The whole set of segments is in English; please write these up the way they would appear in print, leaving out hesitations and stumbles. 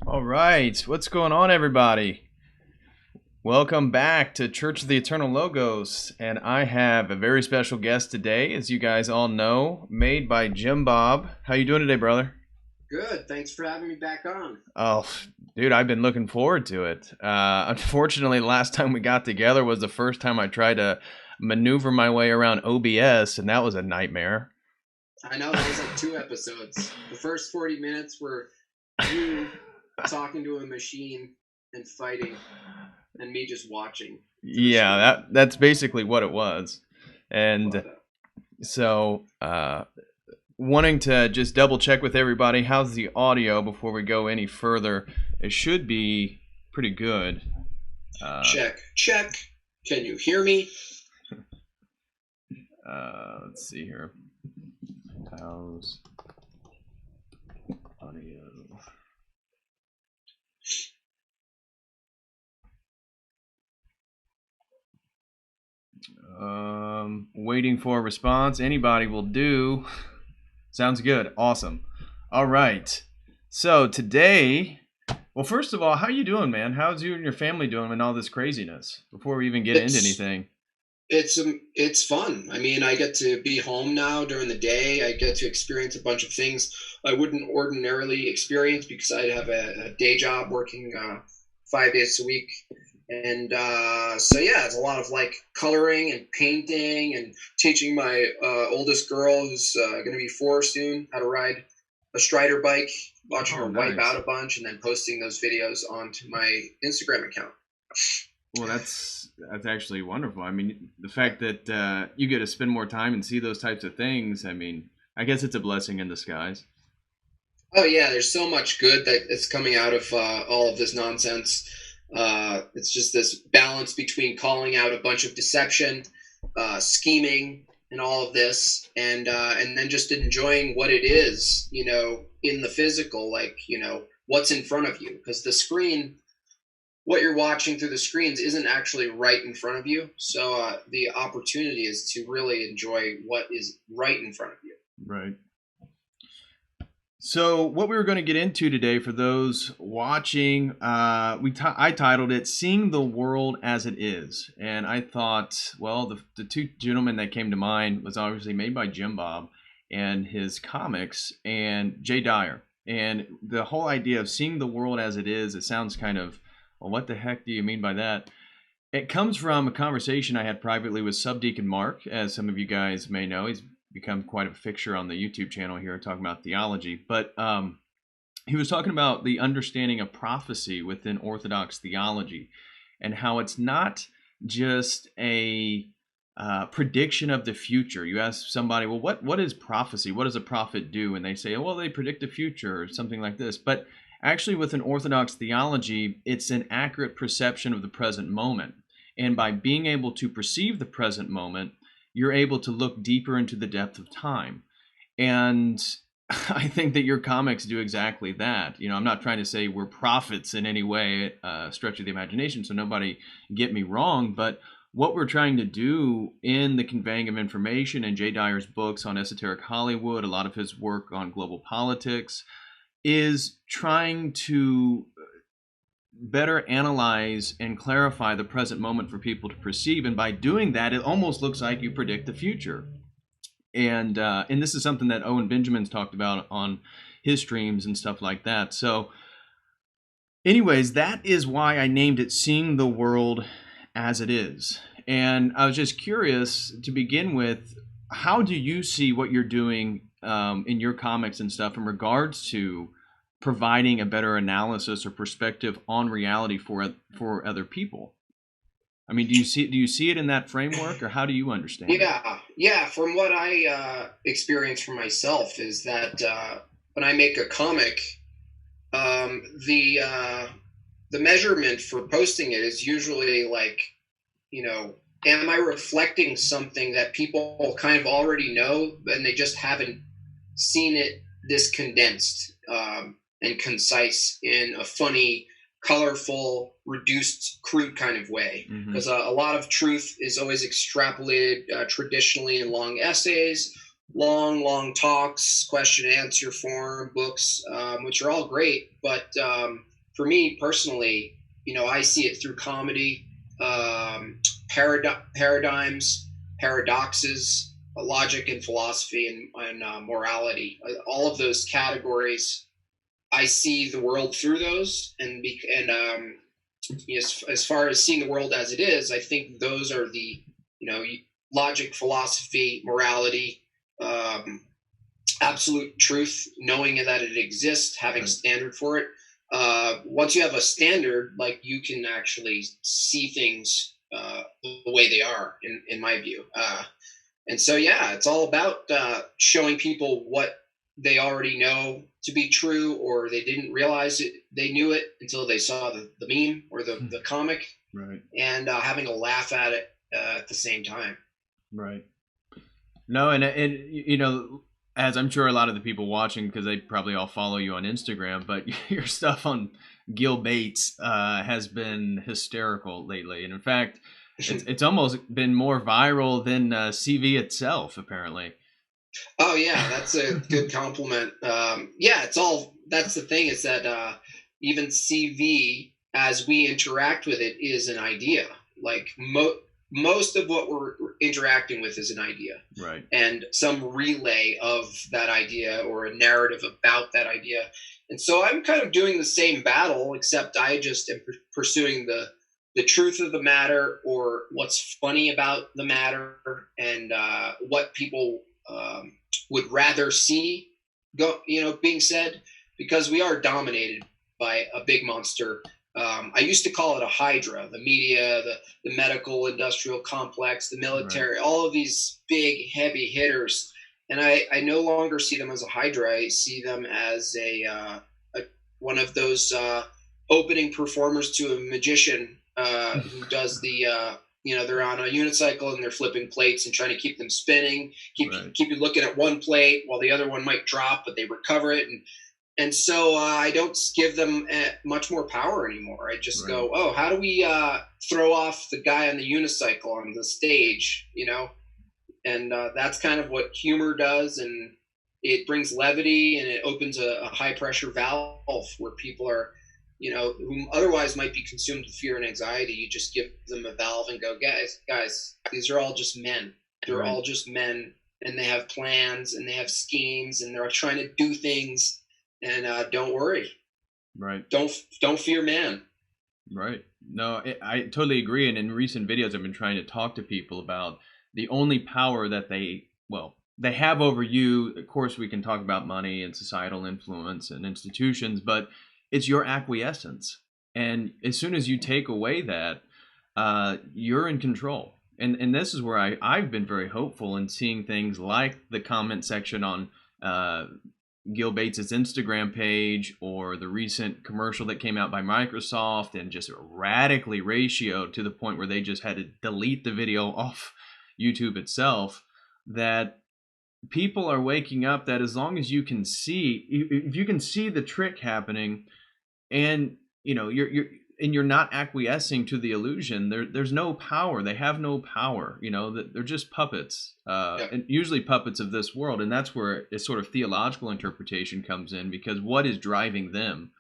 All right, what's going on, everybody? Welcome back to Church of the Eternal Logos, and I have a very special guest today, as you guys all know, made by Jimbob. How you doing today, brother? Good. Thanks for having me back on. Oh, dude, I've been looking forward to it. Unfortunately, the last time we got together was the first time I tried to maneuver my way around OBS, and that was a nightmare. I know that was like 2 episodes. The first 40 minutes were you talking to a machine and fighting, and me just watching. Yeah, that's basically what it was. And But, so, wanting to just double check with everybody, how's the audio before we go any further? It should be pretty good. check. Can you hear me? Let's see here. How's audio? Waiting for a response. Anybody will do. Sounds good. Awesome. All right. So today, well, first of all, how you doing, man? How's you and your family doing in all this craziness? Before we even get into anything. It's fun. I mean, I get to be home now during the day. I get to experience a bunch of things I wouldn't ordinarily experience because I have a day job working 5 days a week. And so, yeah, it's a lot of like coloring and painting and teaching my oldest girl, who's going to be 4 soon, how to ride a Strider bike, watching her wipe out a bunch, and then posting those videos onto my Instagram account. Well, that's actually wonderful. I mean, the fact that you get to spend more time and see those types of things, I mean, I guess it's a blessing in disguise. Oh, yeah, there's so much good that is coming out of all of this nonsense. It's just this balance between calling out a bunch of deception, scheming, and all of this, and then just enjoying what it is, in the physical, like, what's in front of you. Because the screen, what you're watching through the screens isn't actually right in front of you. So the opportunity is to really enjoy what is right in front of you. Right. So what we were going to get into today, for those watching, I titled it "Seeing the World as It Is," and I thought, well, the two gentlemen that came to mind was obviously made by Jimbob and his comics, and Jay Dyer, and the whole idea of seeing the world as it is. It sounds kind of, well, what the heck do you mean by that? It comes from a conversation I had privately with Subdeacon Mark, as some of you guys may know. He's become quite a fixture on the YouTube channel here talking about theology. But he was talking about the understanding of prophecy within Orthodox theology and how it's not just a prediction of the future. You ask somebody, well, what is prophecy? What does a prophet do? And they say, well, they predict the future or something like this. But actually, within Orthodox theology, it's an accurate perception of the present moment. And by being able to perceive the present moment, you're able to look deeper into the depth of time. And I think that your comics do exactly that. I'm not trying to say we're prophets in any way, stretch of the imagination, so nobody get me wrong, but what we're trying to do in the conveying of information in Jay Dyer's books on esoteric Hollywood, a lot of his work on global politics, is trying to better analyze and clarify the present moment for people to perceive. And by doing that, it almost looks like you predict the future. And this is something that Owen Benjamin's talked about on his streams and stuff like that. So anyways, that is why I named it Seeing the World as It Is. And I was just curious to begin with, how do you see what you're doing in your comics and stuff in regards to providing a better analysis or perspective on reality for other people? I mean, do you see it in that framework, or how do you understand it? Yeah. From what I experience for myself is that when I make a comic, the measurement for posting it is usually like, am I reflecting something that people kind of already know and they just haven't seen it this condensed and concise in a funny, colorful, reduced, crude kind of way? Because a lot of truth is always extrapolated traditionally in long essays, long talks, question and answer form, books, which are all great, but for me personally, I see it through comedy, paradigms, paradoxes, logic and philosophy, and morality. All of those categories, I see the world through those, and as far as seeing the world as it is, I think those are the logic, philosophy, morality, absolute truth, knowing that it exists, having a standard for it. Once you have a standard, like, you can actually see things the way they are, in my view. And so, yeah, it's all about showing people what they already know to be true, or they didn't realize it, they knew it until they saw the meme or the comic, right? And having a laugh at it at the same time. Right. No, and as I'm sure a lot of the people watching, because they probably all follow you on Instagram, but your stuff on Gil Bates has been hysterical lately, and in fact, it's almost been more viral than CV itself, apparently. Oh yeah, that's a good compliment. Yeah, that's the thing, is that even CV, as we interact with it, is an idea. Like, most of what we're interacting with is an idea, right? And some relay of that idea, or a narrative about that idea. And so I'm kind of doing the same battle, except I just am pursuing the truth of the matter, or what's funny about the matter, and what people would rather see being said, because we are dominated by a big monster. I used to call it a hydra: the media, the medical industrial complex, the military, all of these big heavy hitters. And I no longer see them as a hydra. I see them as a one of those opening performers to a magician who does they're on a unicycle and they're flipping plates and trying to keep them spinning, keep you looking at one plate while the other one might drop, but they recover it. And so I don't give them much more power anymore. I just go, oh, how do we throw off the guy on the unicycle on the stage, And that's kind of what humor does, and it brings levity, and it opens a high-pressure valve where people are, who otherwise might be consumed with fear and anxiety. You just give them a valve and go, guys, these are all just men. They're all just men, and they have plans, and they have schemes, and they're trying to do things. And don't worry. Right. Don't fear man. Right. No, I totally agree. And in recent videos, I've been trying to talk to people about the only power that they have over you. Of course, we can talk about money and societal influence and institutions, but it's your acquiescence. And as soon as you take away that, you're in control. And this is where I've been very hopeful in seeing things like the comment section on Gil Bates' Instagram page, or the recent commercial that came out by Microsoft, and just radically ratioed to the point where they just had to delete the video off YouTube itself, that people are waking up that as long as you can see, if you can see the trick happening, and you're not acquiescing to the illusion, there's no power. They have no power. They're just puppets, and usually puppets of this world. And that's where a sort of theological interpretation comes in, because what is driving them?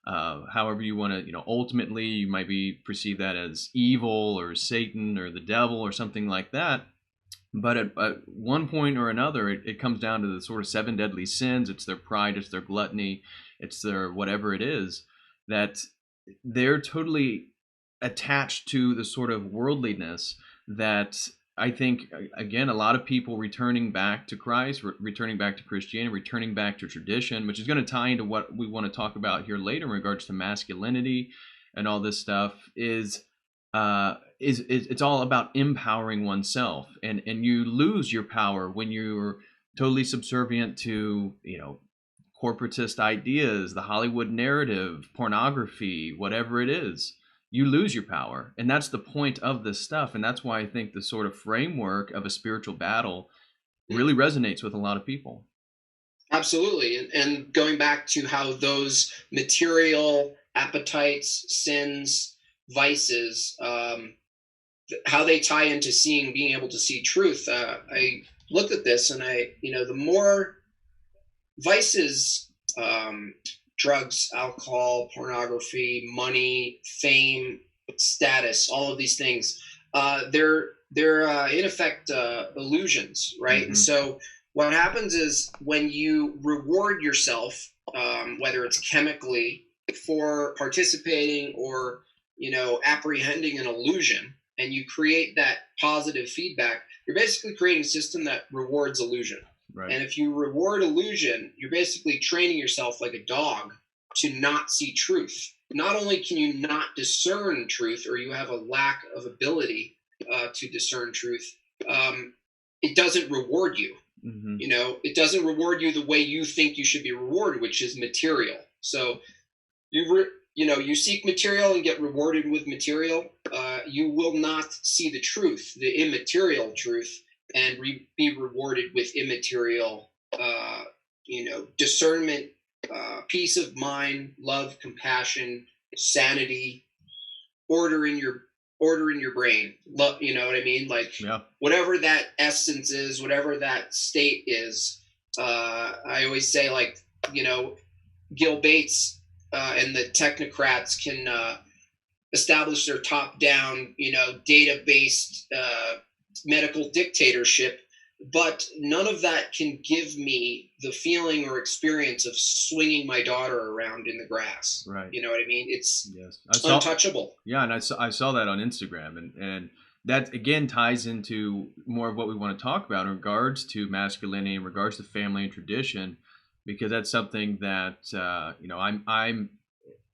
However you want to, ultimately you might be perceive that as evil, or Satan, or the devil, or something like that. But at one point or another, it comes down to the sort of 7 deadly sins. It's their pride, it's their gluttony, it's their whatever it is, that they're totally attached to the sort of worldliness that I think, again, a lot of people returning back to Christ, returning back to Christianity, returning back to tradition, which is going to tie into what we want to talk about here later in regards to masculinity and all this stuff, is it's all about empowering oneself, and you lose your power when you're totally subservient to corporatist ideas, the Hollywood narrative, pornography, whatever it is. You lose your power. And that's the point of this stuff. And that's why I think the sort of framework of a spiritual battle really resonates with a lot of people. Absolutely. And going back to how those material appetites, sins, vices, how they tie into being able to see truth. I looked at this, and the more vices drugs, alcohol, pornography, money, fame, status, all of these things. They're in effect illusions, right? And Mm-hmm. so what happens is when you reward yourself, whether it's chemically for participating or apprehending an illusion, and you create that positive feedback, you're basically creating a system that rewards illusion. Right. And if you reward illusion, you're basically training yourself like a dog to not see truth. Not only can you not discern truth, or you have a lack of ability to discern truth, it doesn't reward you. Mm-hmm. It doesn't reward you the way you think you should be rewarded, which is material. So you seek material and get rewarded with material. You will not see the truth, the immaterial truth, and be rewarded with immaterial, discernment, peace of mind, love, compassion, sanity, order in your brain. Love, you know what I mean? Like, yeah. Whatever that essence is, whatever that state is. I always say, like, Gil Bates and the technocrats can establish their top-down, data-based medical dictatorship, but none of that can give me the feeling or experience of swinging my daughter around in the grass. Right. You know what I mean? It's yes. untouchable. Yeah, and I saw that on Instagram, and that again ties into more of what we want to talk about in regards to masculinity, in regards to family and tradition, because that's something that I'm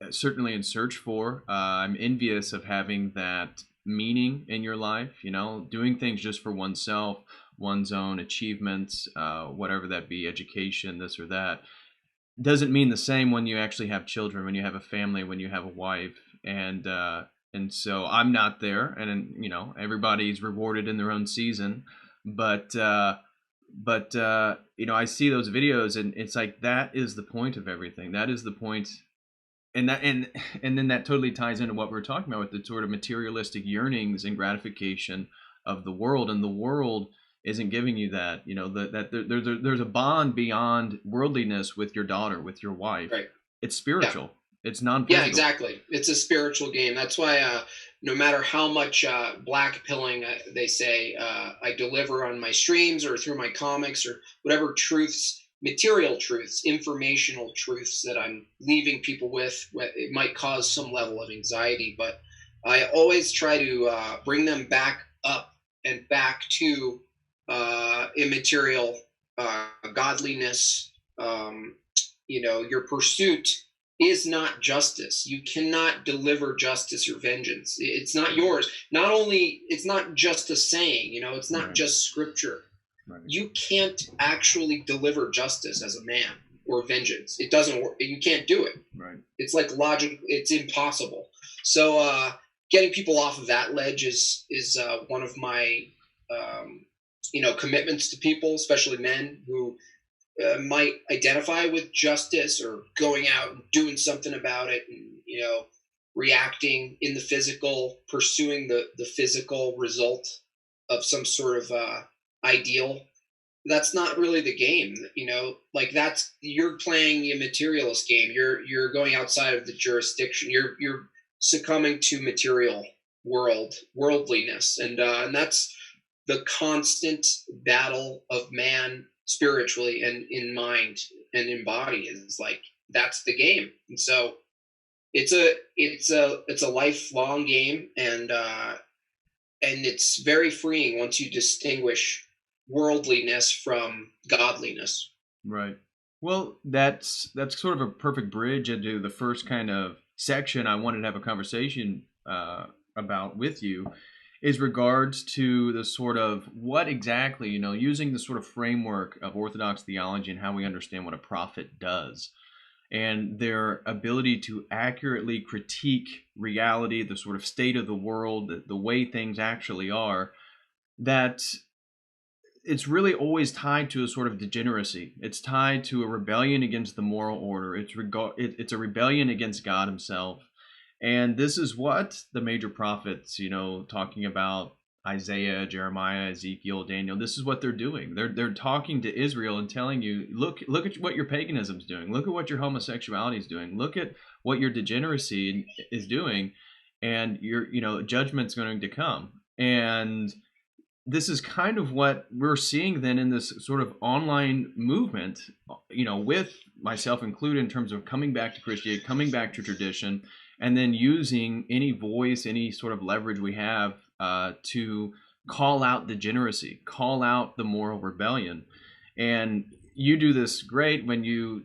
certainly in search for. I'm envious of having that meaning in your life, doing things just for oneself, one's own achievements, whatever that be, education, this or that, doesn't mean the same when you actually have children, when you have a family, when you have a wife. And so I'm not there, and everybody's rewarded in their own season, but I see those videos, and it's like, that is the point of everything. That is the point. And then that totally ties into what we're talking about with the sort of materialistic yearnings and gratification of the world, and the world isn't giving you that. There's a bond beyond worldliness with your daughter, with your wife. Right. It's spiritual. Yeah. It's non-physical. Yeah, exactly. It's a spiritual game. That's why no matter how much black pilling they say I deliver on my streams or through my comics or whatever truths, material truths, informational truths that I'm leaving people with, it might cause some level of anxiety, but I always try to bring them back up and back to immaterial godliness. Your pursuit is not justice. You cannot deliver justice or vengeance. It's not yours. Not only, it's not just a saying, it's not just scripture. Right. You can't actually deliver justice as a man or vengeance. It doesn't work. You can't do it. Right. It's like logic. It's impossible. So getting people off of that ledge is one of my commitments to people, especially men who might identify with justice or going out and doing something about it, and reacting in the physical, pursuing the physical result of some sort of ideal. That's not really the game, like you're playing the materialist game. You're going outside of the jurisdiction. You're succumbing to material worldliness, and that's the constant battle of man spiritually and in mind and in body. Is like, that's the game. And so it's a lifelong game, and it's very freeing once you distinguish worldliness from godliness. Right. Well, that's sort of a perfect bridge into the first kind of section I wanted to have a conversation about with you, is regards to the sort of what exactly, using the sort of framework of Orthodox theology and how we understand what a prophet does, and their ability to accurately critique reality, the sort of state of the world, the way things actually are, that it's really always tied to a sort of degeneracy. It's tied to a rebellion against the moral order. It's a rebellion against God himself. And this is what the major prophets, talking about Isaiah, Jeremiah, Ezekiel, Daniel. This is what they're doing. They're talking to Israel and telling you, look at what your paganism's doing. Look at what your homosexuality is doing. Look at what your degeneracy is doing, and your judgment's going to come. And this is kind of what we're seeing then in this sort of online movement, with myself included, in terms of coming back to Christianity, coming back to tradition, and then using any voice, any sort of leverage we have to call out degeneracy, call out the moral rebellion. And you do this great when you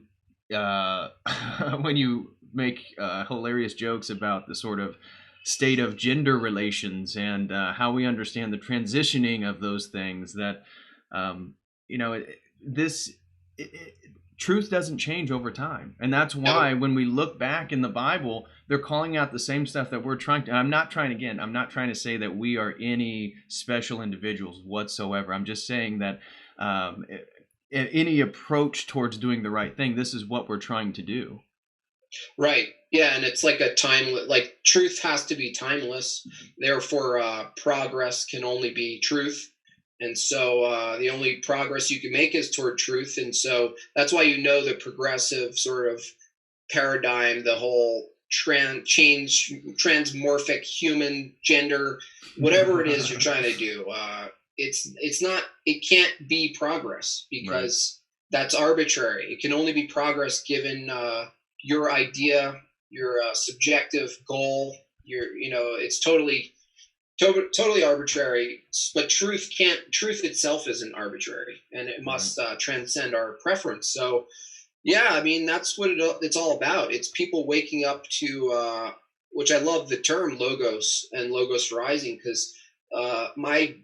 when you make hilarious jokes about the sort of state of gender relations and how we understand the transitioning of those things. That this truth doesn't change over time, and that's why when we look back in the Bible, they're calling out the same stuff that we're trying to. I'm not trying to say that we are any special individuals whatsoever. I'm just saying that any approach towards doing the right thing, this is what we're trying to do. Right. Yeah, and it's like like truth has to be timeless. Therefore, progress can only be truth. And so the only progress you can make is toward truth. And so that's why the progressive sort of paradigm, the whole transmorphic human gender, whatever it is you're trying to do, it can't be progress, because that's arbitrary. It can only be progress given your idea, your subjective goal. It's totally arbitrary. But truth itself isn't arbitrary, and it must transcend our preference. So yeah, I mean, that's what it's all about. It's people waking up to, which I love the term logos and logos rising, because my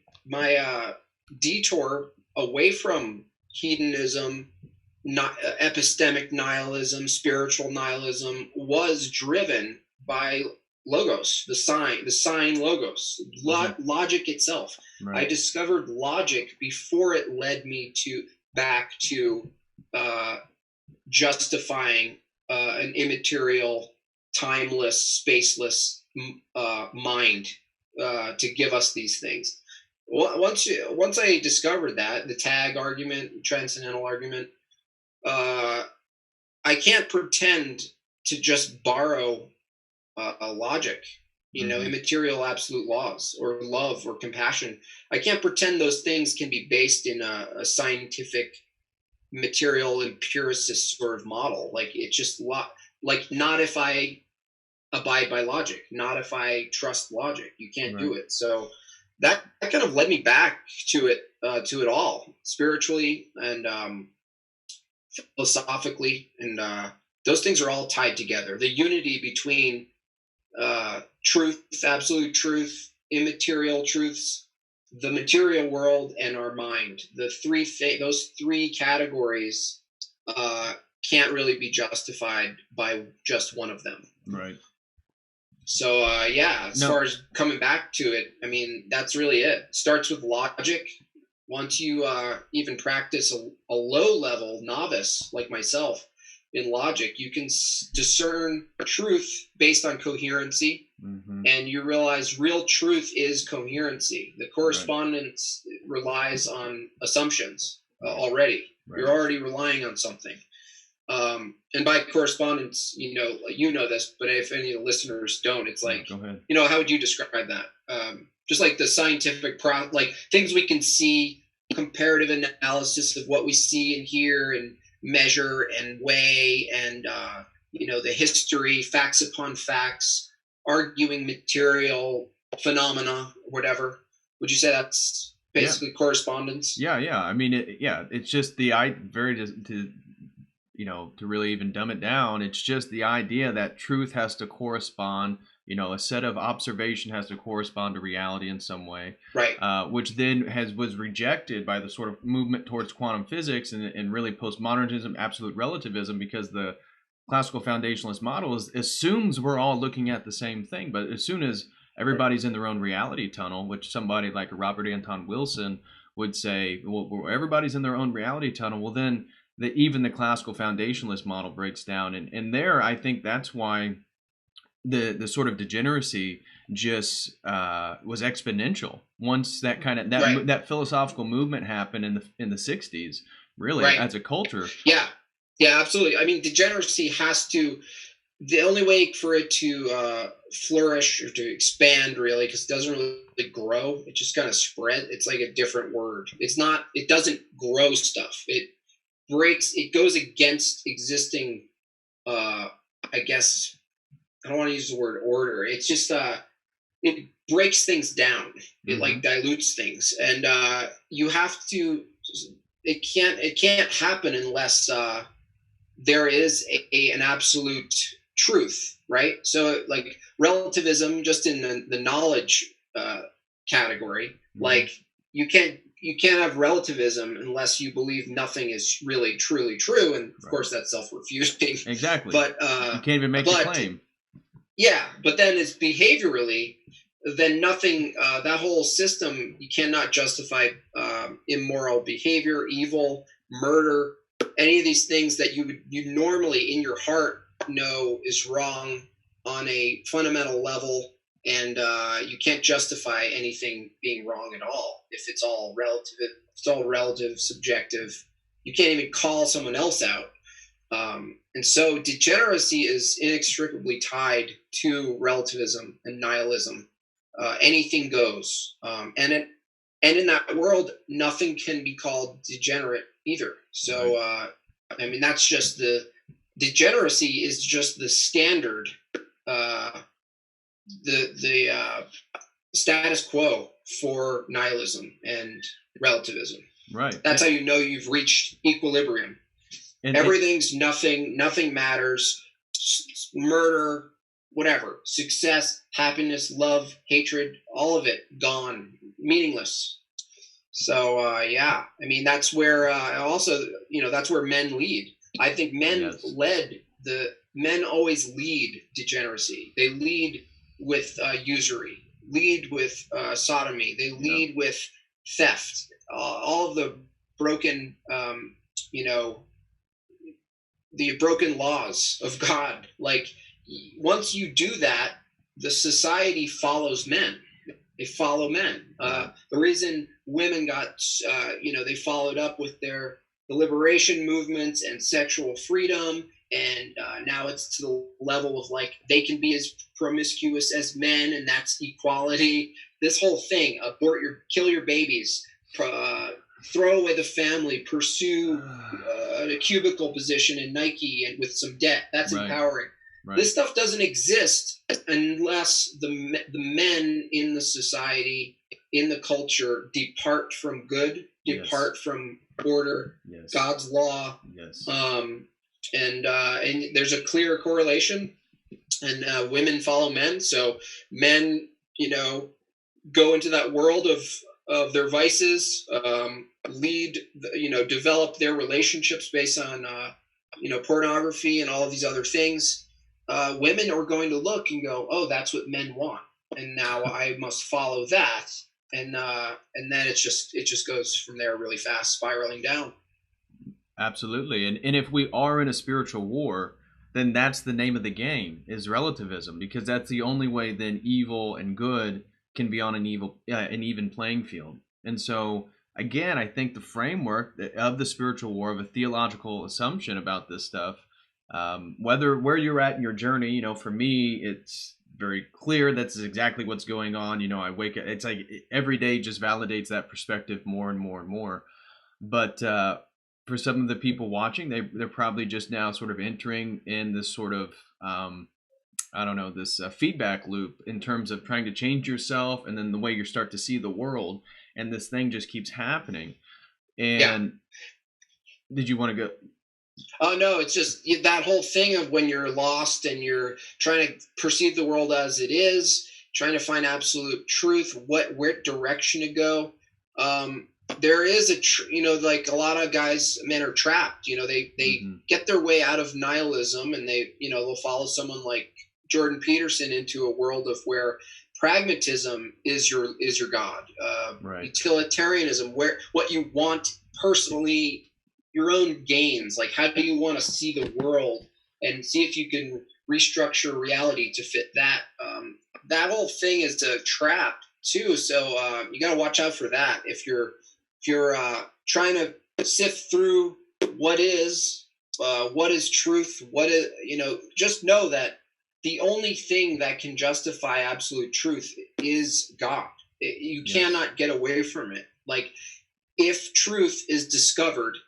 detour away from hedonism, not epistemic nihilism, spiritual nihilism, was driven by logos, the sign logos, logic itself. I discovered logic before it led me back to justifying an immaterial, timeless, spaceless mind to give us these things. Once I discovered that, the tag argument, transcendental argument, I can't pretend to just borrow a logic, immaterial absolute laws, or love, or compassion. I can't pretend those things can be based in a scientific, material, empiricist sort of model. Like, it's just not if I abide by logic, not if I trust logic. You can't do it. So that kind of led me back to it all, spiritually and philosophically, and those things are all tied together. The unity between truth, absolute truth, immaterial truths, the material world, and our mind. Those three categories can't really be justified by just one of them. Right. So as far as coming back to it, I mean, that's really it. Starts with logic. Once you even practice a low-level novice like myself in logic, you can discern truth based on coherency, and you realize real truth is coherency. The correspondence relies on assumptions already. You're already relying on something. And by correspondence, you know this, but if any of the listeners don't, it's like, how would you describe that? Just like the scientific like things we can see, comparative analysis of what we see and hear and measure and weigh, and the history, facts upon facts, arguing material phenomena, whatever. Would you say that's basically correspondence? Yeah. I mean, it's just to really even dumb it down, it's just the idea that truth has to correspond, a set of observation has to correspond to reality in some way, which then was rejected by the sort of movement towards quantum physics and really postmodernism, absolute relativism, because the classical foundationalist model assumes we're all looking at the same thing. But as soon as everybody's in their own reality tunnel, which somebody like Robert Anton Wilson would say, well, everybody's in their own reality tunnel, well, then even the classical foundationalist model breaks down. And there, I think that's why the sort of degeneracy just was exponential once that kind of Right. that philosophical movement happened in the 60s, really, Right. as a culture. Yeah. Yeah, absolutely. I mean, degeneracy has to, the only way for it to flourish or to expand, really, because it doesn't really grow, it just kind of spread. It's like a different word. It's not, it doesn't grow stuff. It breaks, it goes against existing, I guess, I don't want to use the word order. It's just, it breaks things down. It like dilutes things. And you have to, it can't happen unless there is an absolute truth, right? So like relativism, just in the knowledge category, like you can't have relativism unless you believe nothing is really truly true, and of course that's self-refuting. Exactly. But you can't even make the claim. Yeah, but then it's behaviorally, then nothing, that whole system, you cannot justify immoral behavior, evil, murder, any of these things that you normally in your heart know is wrong on a fundamental level, and you can't justify anything being wrong at all if it's all relative. It's all relative, subjective. You can't even call someone else out. And so degeneracy is inextricably tied to relativism and nihilism. Anything goes, and in that world, nothing can be called degenerate either. So, I mean, that's just the degeneracy is just the standard, the status quo for nihilism and relativism. Right. That's how you know you've reached equilibrium. And everything's nothing matters. Murder, whatever, success, happiness, love, hatred, all of it gone, meaningless. So yeah, I mean, that's where also, that's where men lead. I think men men always lead degeneracy. They lead with usury, lead with sodomy, they lead with theft, all of the broken, the broken laws of God. Like, once you do that, the society follows men. They follow men. The reason women got, they followed up with the liberation movements and sexual freedom, and now it's to the level of like they can be as promiscuous as men, and that's equality. This whole thing: kill your babies, throw away the family, pursue a cubicle position in Nike and with some debt. That's empowering. Right. This stuff doesn't exist unless the men in the society, in the culture, depart from good, depart from order, God's law. And there's a clear correlation. And women follow men. So men, go into that world of their vices, lead, develop their relationships based on, pornography and all of these other things. Women are going to look and go, oh, that's what men want, and now I must follow that, and then it just goes from there really fast, spiraling down. Absolutely, and if we are in a spiritual war, then that's the name of the game, is relativism, because that's the only way then evil and good can be on an even playing field. And so again, I think the framework of the spiritual war, of a theological assumption about this stuff, where you're at in your journey, for me, it's very clear that's exactly what's going on. I wake up, it's like every day just validates that perspective more and more and more. But for some of the people watching, they're probably just now sort of entering in this sort of, this feedback loop in terms of trying to change yourself, and then the way you start to see the world, and this thing just keeps happening. And did you want to go? Oh, no, it's just that whole thing of when you're lost and you're trying to perceive the world as it is, trying to find absolute truth, where direction to go. There is like a lot of men are trapped. They get their way out of nihilism, and they'll follow someone like Jordan Peterson into a world of where pragmatism is your God. Utilitarianism, what you want personally, your own gains. Like, how do you want to see the world, and see if you can restructure reality to fit that. that whole thing is a trap too. So you got to watch out for that. If you're trying to sift through what is truth, just know that the only thing that can justify absolute truth is God. You Yes. cannot get away from it. Like, if truth is discovered,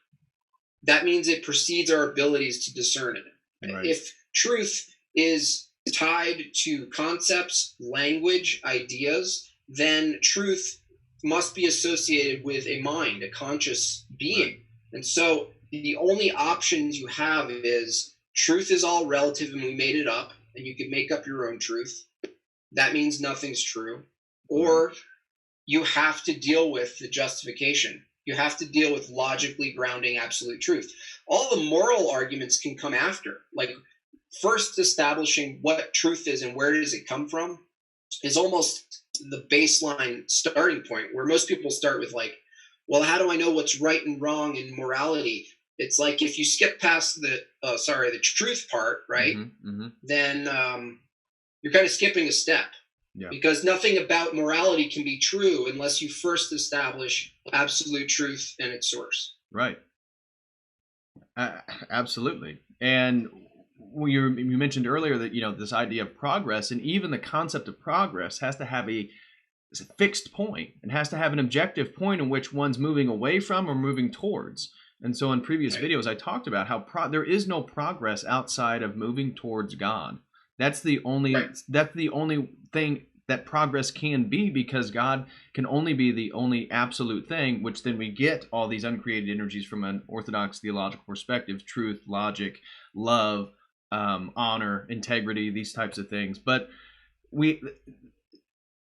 that means it precedes our abilities to discern it. Right. If truth is tied to concepts, language, ideas, then truth must be associated with a mind, a conscious being. Right. And so the only options you have is truth is all relative and we made it up, and you can make up your own truth. That means nothing's true. Or Right. you have to deal with the justification. You have to deal with logically grounding absolute truth. All the moral arguments can come after. Like, first establishing what truth is and where does it come from is almost the baseline starting point, where most people start with, like, well, how do I know what's right and wrong in morality? It's like, if you skip past the truth part, right? Then you're kind of skipping a step. Yeah. Because nothing about morality can be true unless you first establish absolute truth and its source. Right. Absolutely. And you mentioned earlier that, this idea of progress, and even the concept of progress has to have a fixed point. It has to have an objective point in which one's moving away from or moving towards. And so in previous videos, I talked about how there is no progress outside of moving towards God. That's the only thing that progress can be, because God can only be the only absolute thing, which then we get all these uncreated energies from an orthodox theological perspective: truth, logic, love, honor, integrity, these types of things.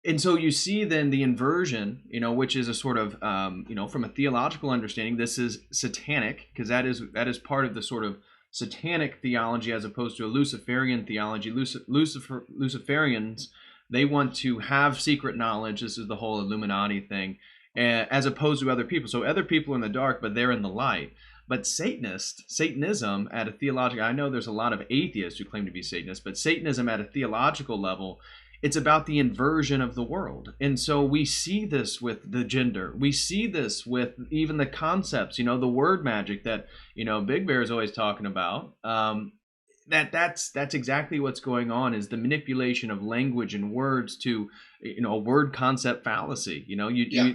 And so you see then the inversion, which is a sort of, from a theological understanding, this is satanic, because that is part of the sort of satanic theology, as opposed to a Luciferian theology. Luciferians, they want to have secret knowledge. This is the whole Illuminati thing, as opposed to other people. So other people are in the dark, but they're in the light. But Satanism at a theological, I know there's a lot of atheists who claim to be Satanists, but Satanism at a theological level, it's about the inversion of the world. And so we see this with the gender. We see this with even the concepts, the word magic that, Big Bear is always talking about. That's exactly what's going on, is the manipulation of language and words to, a word concept fallacy.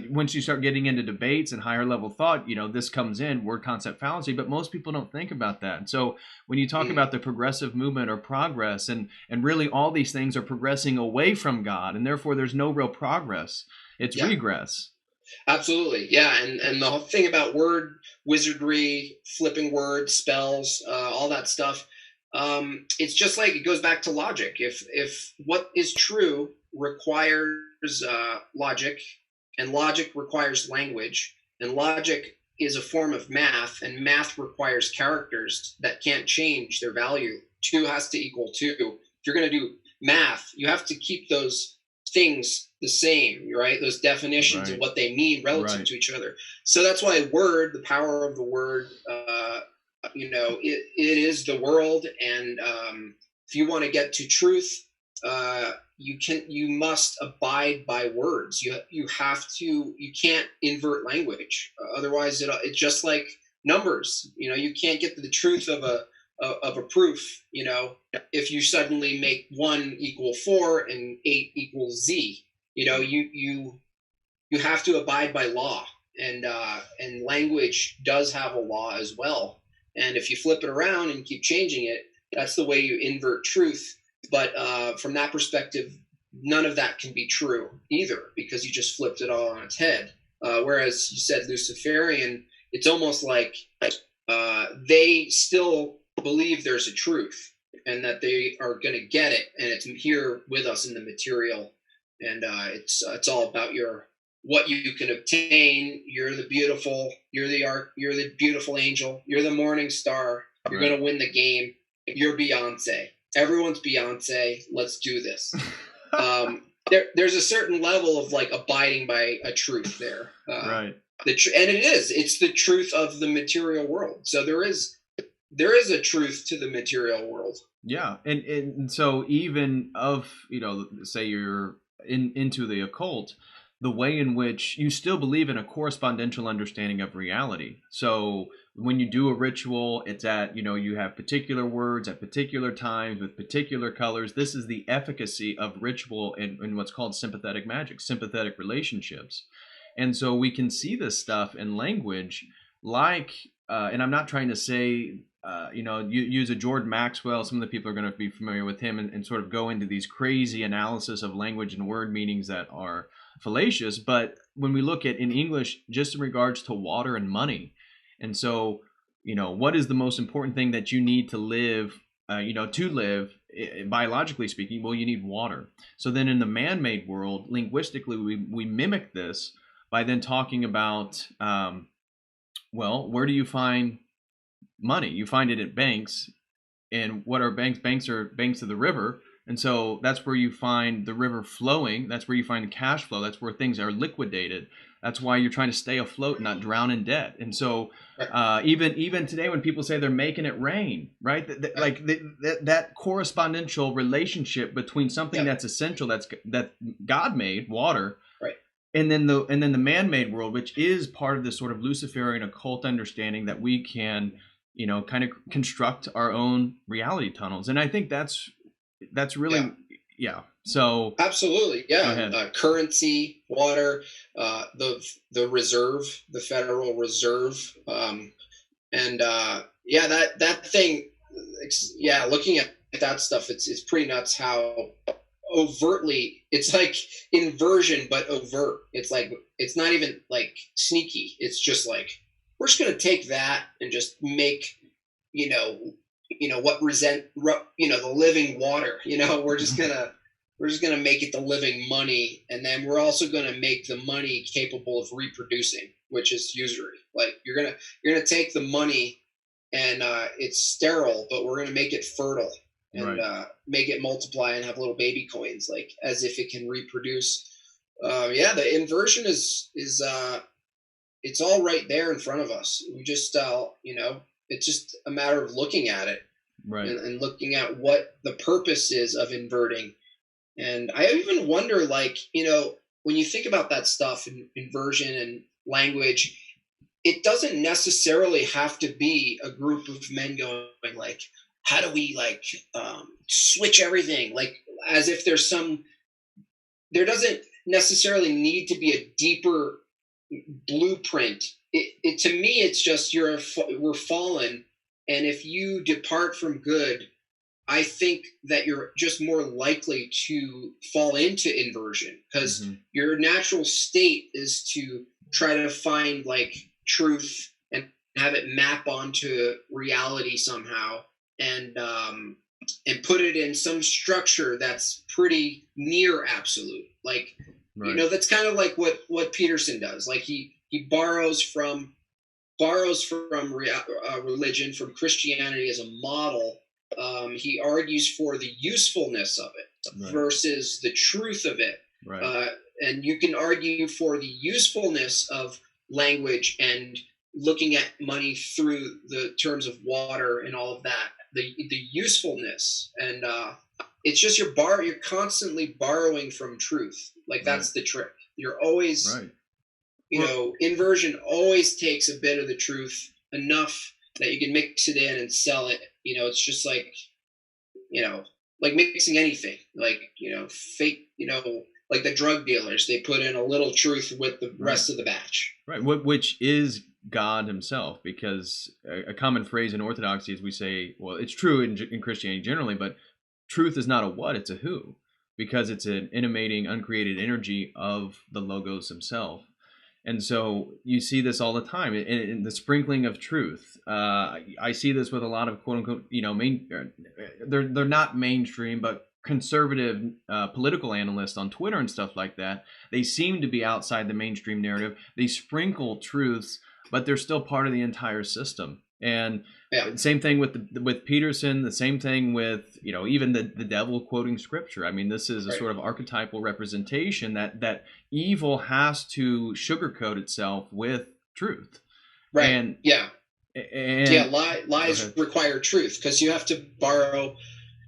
Once you start getting into debates and higher level thought, this comes in, word concept fallacy, but most people don't think about that. And so when you talk about the progressive movement or progress, and really all these things are progressing away from God, and therefore there's no real progress. It's regress. Absolutely. Yeah. And the whole thing about word wizardry, flipping words, spells, all that stuff, it's just like, it goes back to logic. If what is true requires logic, and logic requires language, and logic is a form of math, and math requires characters that can't change their value. 2 has to equal 2. If you're going to do math, you have to keep those things the same, right? Those definitions and what they mean relative to each other. So that's why the power of the word, it is the world. And if you want to get to truth, you must abide by words. You can't invert language. Otherwise it's just like numbers. You can't get to the truth of a proof, if you suddenly make 1 equal 4 and 8 equals Z. You have to abide by law, and language does have a law as well. And if you flip it around and keep changing it, that's the way you invert truth. But from that perspective, none of that can be true either, because you just flipped it all on its head. Whereas you said Luciferian, it's almost like they still believe there's a truth, and that they are going to get it, and it's here with us in the material. And it's all about what you can obtain. You're the beautiful angel. You're the morning star. You're going to win the game. You're Beyonce. Everyone's Beyonce. Let's do this. There's a certain level of like abiding by a truth there. And it's the truth of the material world. So there is there is a truth to the material world. Yeah, and so even of, say you're into the occult, the way in which you still believe in a correspondential understanding of reality. So when you do a ritual, it's at, you have particular words at particular times with particular colors. This is the efficacy of ritual in what's called sympathetic magic, sympathetic relationships. And so we can see this stuff in language, like, and I'm not trying to say, you use a Jordan Maxwell. Some of the people are going to be familiar with him, and sort of go into these crazy analysis of language and word meanings that are fallacious. But when we look at in English, just in regards to water and money, and so, what is the most important thing that you need to live, to live, biologically speaking? Well, you need water. So then in the man-made world, linguistically, we mimic this by then talking about, well, where do you find money? You find it at banks. And what are banks? Banks are banks of the river. And so that's where you find the river flowing. That's where you find the cash flow. That's where things are liquidated. That's why you're trying to stay afloat, not drown in debt. And so even today, when people say they're making it rain, right? That correspondential relationship between something that's essential, that God made, water, and then the man-made world, which is part of this sort of Luciferian occult understanding that we can, kind of construct our own reality tunnels. And I think that's really, So absolutely, currency, water, the reserve, the Federal Reserve, and that thing, looking at that stuff, it's pretty nuts how overtly it's like inversion but overt. It's like, it's not even like sneaky. It's just like, we're just going to take that and just make what the living water, we're just gonna make it the living money, and then we're also gonna make the money capable of reproducing, which is usury. Like, you're gonna take the money and it's sterile, but we're gonna make it fertile and make it multiply and have little baby coins, like as if it can reproduce. The inversion is it's all right there in front of us. We just it's just a matter of looking at it, and looking at what the purpose is of inverting. And I even wonder, like, when you think about that stuff, inversion and language, it doesn't necessarily have to be a group of men going like, how do we switch everything? Like, as if there doesn't necessarily need to be a deeper blueprint. It to me, it's just we're fallen, and if you depart from good, I think that you're just more likely to fall into inversion, because your natural state is to try to find like truth and have it map onto reality somehow, and put it in some structure that's pretty near absolute. Like, that's kind of like what Peterson does. Like, he borrows from religion, from Christianity as a model. He argues for the usefulness of it versus the truth of it. And you can argue for the usefulness of language and looking at money through the terms of water and all of that, the usefulness. And it's just you're constantly borrowing from truth. Like, that's the trick. You're always inversion always takes a bit of the truth, enough that you can mix it in and sell it. It's just like, like mixing anything, like, fake, like the drug dealers, they put in a little truth with the rest of the batch. Which is God himself, because a common phrase in Orthodoxy is we say, well, it's true in Christianity generally, but truth is not a what, it's a who, because it's an intimating, uncreated energy of the Logos himself. And so you see this all the time in the sprinkling of truth. I see this with a lot of quote unquote, they're not mainstream, but conservative political analysts on Twitter and stuff like that. They seem to be outside the mainstream narrative. They sprinkle truths, but they're still part of the entire system. And same thing with Peterson, the same thing with, even the devil quoting scripture. I mean, this is a sort of archetypal representation that evil has to sugarcoat itself with truth. Yeah, And go lies ahead. require truth because you have to borrow.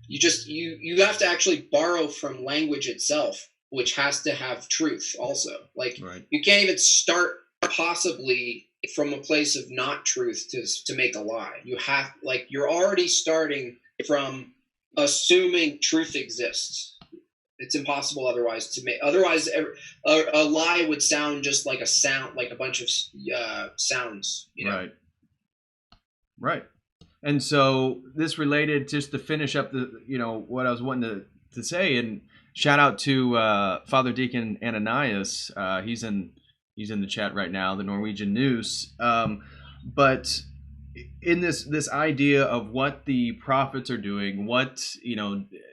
You have to actually borrow from language itself, which has to have truth also. Like Right. you can't even start possibly from a place of not truth to make a lie. You have like you're already starting from assuming truth exists. It's impossible otherwise to make. Otherwise, a lie would sound just like a sound, like a bunch of sounds. You know. Right. Right. And so this related just to finish up the what I was wanting to say, and shout out to Father Deacon Ananias. He's in the chat right now, the Norwegian Noose. But in this idea of what the prophets are doing, what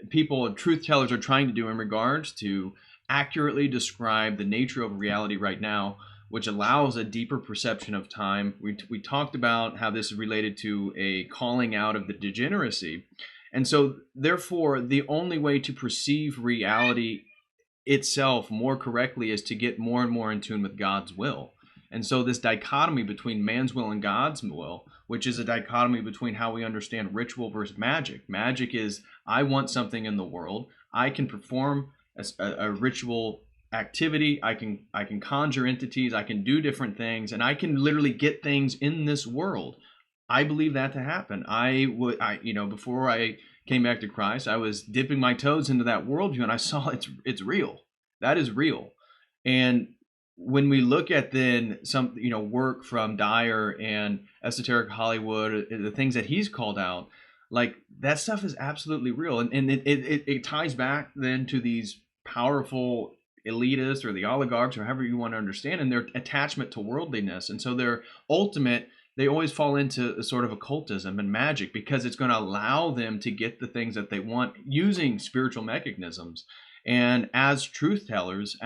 people, truth tellers, are trying to do in regards to accurately describe the nature of reality right now, which allows a deeper perception of time. We talked about how this is related to a calling out of the degeneracy. And so, therefore, the only way to perceive reality itself more correctly is to get more and more in tune with God's will. And so, this dichotomy between man's will and God's will, which is a dichotomy between how we understand ritual versus magic. Magic is, I want something in the world, I can perform a ritual activity, I can conjure entities, I can do different things, and I can literally get things in this world. I believe that to happen. Before I came back to Christ, I was dipping my toes into that worldview, and I saw it's real. That is real. And when we look at then some work from Dyer and esoteric Hollywood, the things that he's called out, like that stuff is absolutely real, and it ties back then to these powerful elitists or the oligarchs or however you want to understand, and their attachment to worldliness. And so they always fall into a sort of occultism and magic because it's going to allow them to get the things that they want using spiritual mechanisms. And as truth tellers,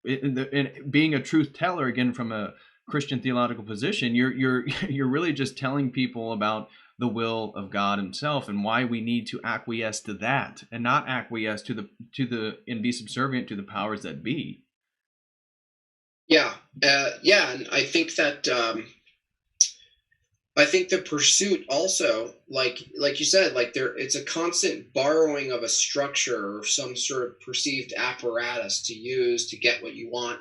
in being a truth teller, again from a Christian theological position, you're really just telling people about the will of God Himself and why we need to acquiesce to that and not acquiesce to the and be subservient to the powers that be. Yeah, and I think that I think the pursuit also, like you said, like it's a constant borrowing of a structure or some sort of perceived apparatus to use to get what you want.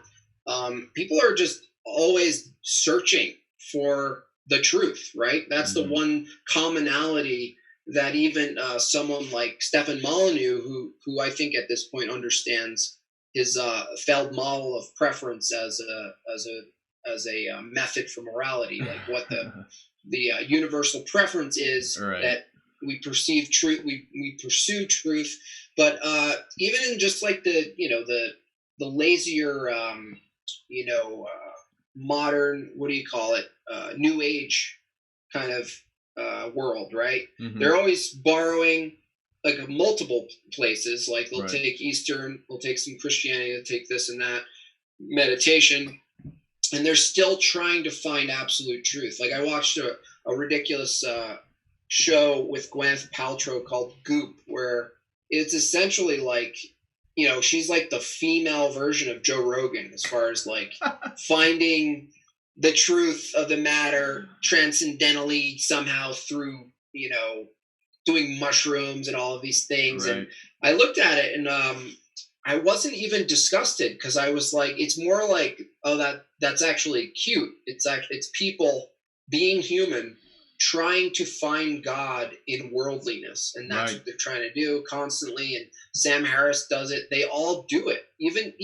People are just always searching for the truth, right? That's the one commonality that even someone like Stefan Molyneux, who I think at this point understands his failed model of preference as a method for morality, like what the universal preference is, right, that we perceive truth, we pursue truth, but even in just like the lazier modern, what do you call it, new age kind of world, right? They're always borrowing like multiple places, like they'll take Eastern, they'll take some Christianity, they'll take this and that, meditation, and they're still trying to find absolute truth. Like I watched a ridiculous show with Gwyneth Paltrow called Goop, where it's essentially like, she's like the female version of Joe Rogan as far as like finding the truth of the matter transcendentally somehow through, doing mushrooms and all of these things. Right. And I looked at it and I wasn't even disgusted because I was like, it's more like, oh, that's actually cute. It's people being human trying to find God in worldliness, and that's what they're trying to do constantly. And Sam Harris does it. They all do it. Even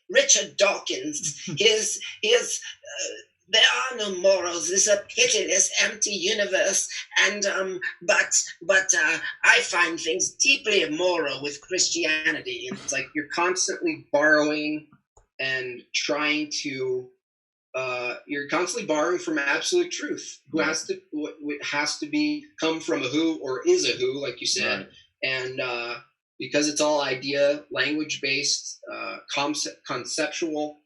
Richard Dawkins. His there are no morals. It's a pitiless, empty universe. And but I find things deeply immoral with Christianity. And it's like you're constantly borrowing and trying to. You're constantly borrowing from absolute truth. Who has to come from a who or is a who, like you said, and because it's all idea, language based, conceptual,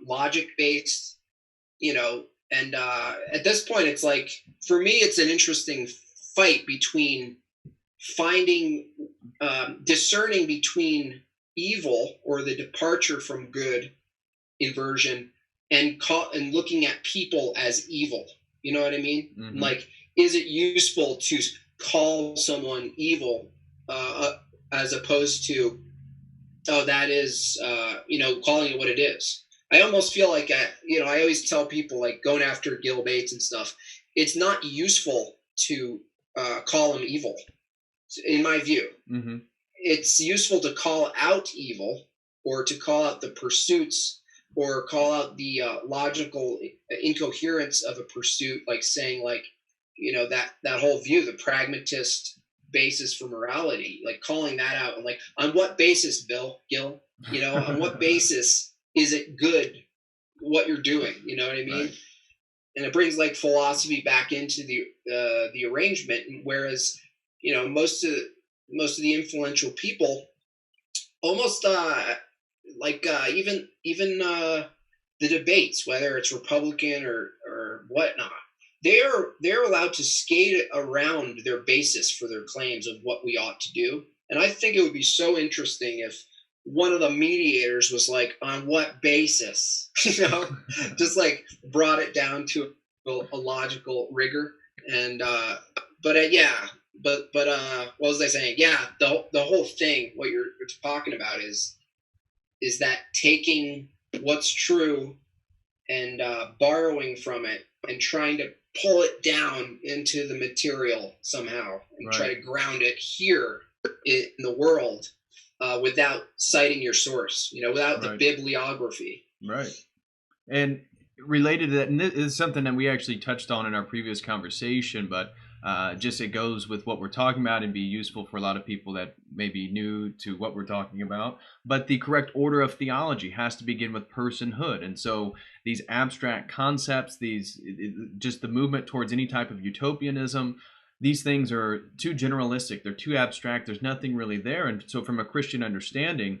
logic based. And at this point, it's like, for me, it's an interesting fight between discerning between evil or the departure from good, inversion, and looking at people as evil. You know what I mean? Mm-hmm. Like, is it useful to call someone evil as opposed to, oh, that is, calling it what it is? I almost feel like, I always tell people, like, going after Gil Bates and stuff, it's not useful to call him evil, in my view. Mm-hmm. It's useful to call out evil, or to call out the pursuits, or call out the logical incoherence of a pursuit, like saying, like, that whole view, the pragmatist basis for morality, like calling that out, and like, on what basis, Gil, on what basis is it good what you're doing? You know what I mean? Right. And it brings, like, philosophy back into the arrangement. Whereas, most of the influential people, almost even the debates, whether it's Republican or whatnot, they're allowed to skate around their basis for their claims of what we ought to do. And I think it would be so interesting if one of the mediators was like, on what basis, just like brought it down to a logical rigor. And what was I saying? Yeah, the whole thing, what you're talking about is that taking what's true and borrowing from it and trying to pull it down into the material somehow, and Right. try to ground it here in the world without citing your source, without Right. the bibliography. Right. And related to that, and this is something that we actually touched on in our previous conversation, but just it goes with what we're talking about and be useful for a lot of people that may be new to what we're talking about. But the correct order of theology has to begin with personhood. And so these abstract concepts, just the movement towards any type of utopianism, these things are too generalistic. They're too abstract. There's nothing really there. And so from a Christian understanding,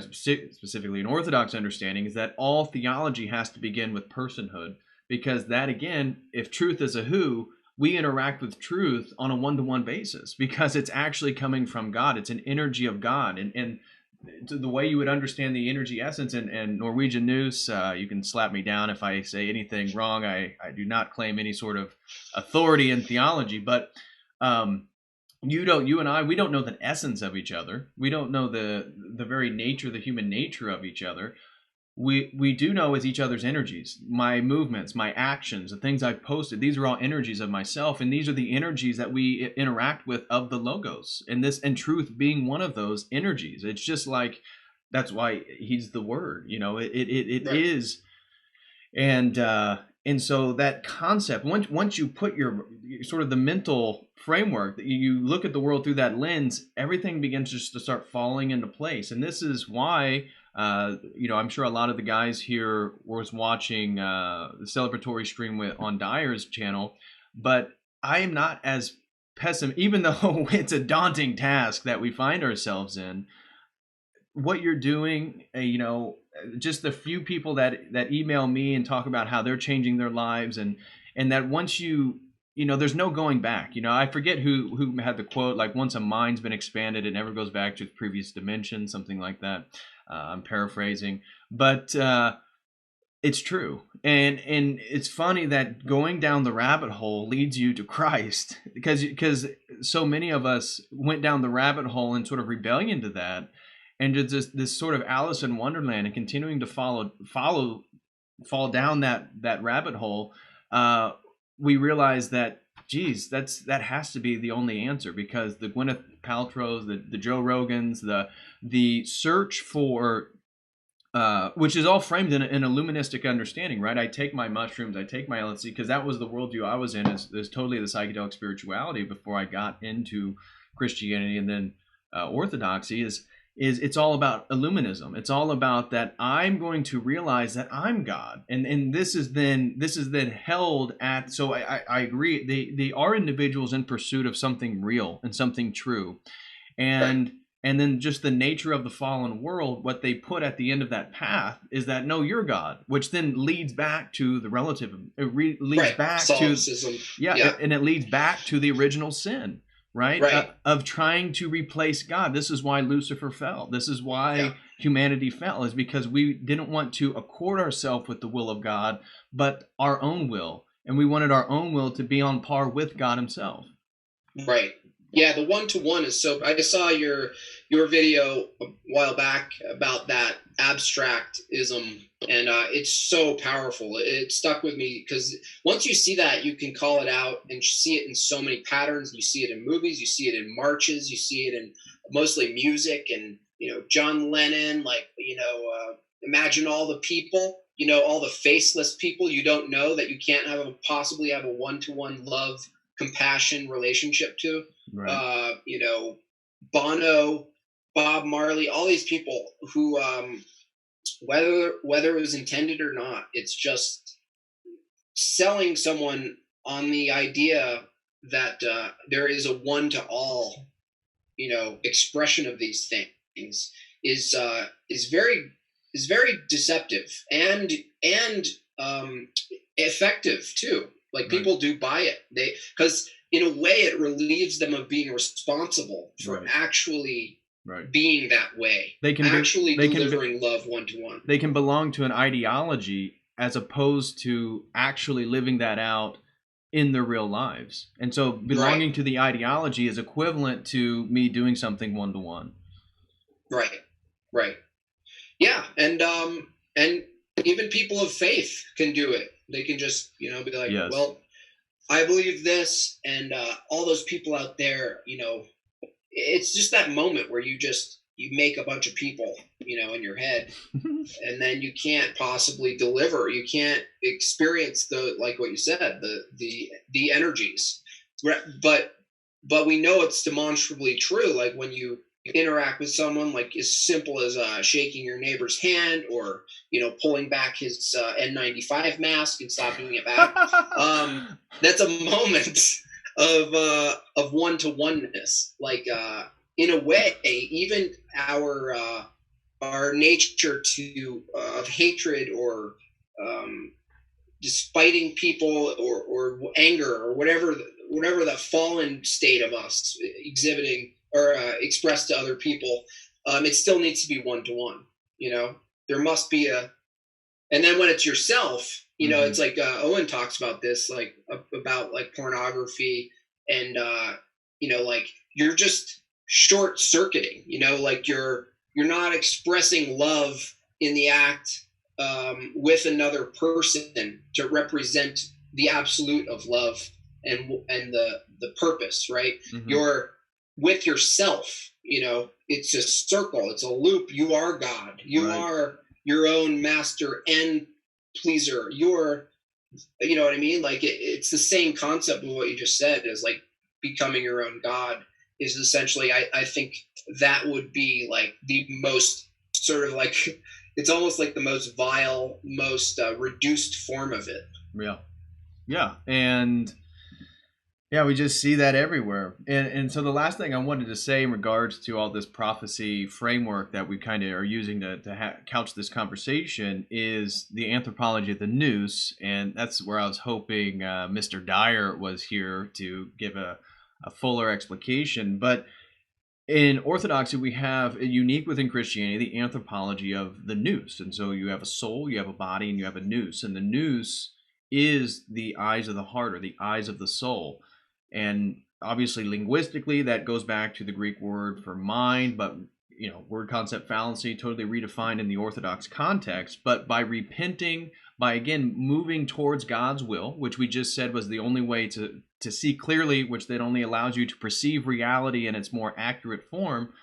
specifically an Orthodox understanding, is that all theology has to begin with personhood, because that, again, if truth is a who, we interact with truth on a one-to-one basis because it's actually coming from God. It's an energy of God. And the way you would understand the energy essence, and Norwegian noose, you can slap me down if I say anything wrong. I do not claim any sort of authority in theology, but you and I, we don't know the essence of each other. We don't know the very nature, the human nature of each other. We do know is each other's energies, my movements, my actions, the things I've posted. These are all energies of myself, and these are the energies that we interact with of the logos, and truth being one of those energies. It's just like, that's why he's the word. It right. is, and so that concept, once you put your sort of the mental framework, that you look at the world through that lens, everything begins just to start falling into place. And this is why, I'm sure a lot of the guys here was watching the celebratory stream on Dyer's channel, but I am not as pessimistic, even though it's a daunting task that we find ourselves in. What you're doing, just the few people that email me and talk about how they're changing their lives, and that once there's no going back. I forget who had the quote, like, once a mind's been expanded, it never goes back to its previous dimension, something like that. I'm paraphrasing, but it's true. And it's funny that going down the rabbit hole leads you to Christ, because so many of us went down the rabbit hole in sort of rebellion to that, and just this sort of Alice in Wonderland, and continuing to fall down that rabbit hole. We realize that, geez, that has to be the only answer, because the Gwyneth Paltrow's, the Joe Rogans, the search for, which is all framed in a luministic understanding, right? I take my mushrooms, I take my LSD, because that was the worldview I was in, is totally the psychedelic spirituality before I got into Christianity and then Orthodoxy. Is it's all about illuminism. It's all about that I'm going to realize that I'm God, and this is then held at. So I agree. They are individuals in pursuit of something real and something true, and then just the nature of the fallen world. What they put at the end of that path is that, no, you're God, which then leads back to the relativism. It leads back Solipsism. to and it leads back to the original sin. Right. Of trying to replace God. This is why Lucifer fell. This is why humanity fell, is because we didn't want to accord ourselves with the will of God, but our own will. and we wanted our own will to be on par with God himself. Right. Yeah, the one-to-one is so. I saw your video a while back about that abstractism, and it's so powerful. It stuck with me because once you see that, you can call it out and see it in so many patterns. You see it in movies, you see it in marches, you see it in mostly music, and John Lennon, imagine all the people, all the faceless people you don't know that you can't possibly have a one-to-one love, compassion relationship to. Right. Bono, Bob Marley, all these people who, whether it was intended or not, it's just selling someone on the idea that there is a one to all, expression of these things is very deceptive and effective too. Like, right. People do buy it. Because in a way it relieves them of being responsible for right. actually right. being that way. They can delivering love one-to-one. They can belong to an ideology as opposed to actually living that out in their real lives. And so belonging right. to the ideology is equivalent to me doing something one-to-one. Right. Right. Yeah. And even people of faith can do it. They can just, be like, yes. Well, I believe this, and all those people out there, it's just that moment where you make a bunch of people, in your head, and then you can't possibly deliver. You can't experience like what you said, the energies. But we know it's demonstrably true. Like when you interact with someone, like as simple as shaking your neighbor's hand, or pulling back his N95 mask and slapping it back. That's a moment of one-to-oneness. Like in a way, even our nature of hatred or just fighting people or anger or whatever the fallen state of us exhibiting or expressed to other people, it still needs to be one-to-one. There must be and then when it's yourself, mm-hmm. It's like Owen talks about this, like about like pornography, and like you're just short-circuiting. Like you're not expressing love in the act with another person to represent the absolute of love and the purpose, right? Mm-hmm. You're with yourself. It's a circle, it's a loop. You are God. You right. are your own master and pleaser. You're, what I mean? Like it's the same concept of what you just said, is like becoming your own God is essentially, I think that would be like the most sort of like, it's almost like the most vile, most reduced form of it. Yeah. Yeah. And yeah, we just see that everywhere. And so the last thing I wanted to say in regards to all this prophecy framework that we kind of are using to couch this conversation is the anthropology of the noose. And that's where I was hoping Mr. Dyer was here to give a fuller explication. But in Orthodoxy, we have, unique within Christianity, the anthropology of the noose. And so you have a soul, you have a body, and you have a noose. And the noose is the eyes of the heart, or the eyes of the soul. And obviously linguistically that goes back to the Greek word for mind, but word concept fallacy, totally redefined in the Orthodox context. But by repenting, by again moving towards God's will, which we just said was the only way to see clearly, which then only allows you to perceive reality in its more accurate form,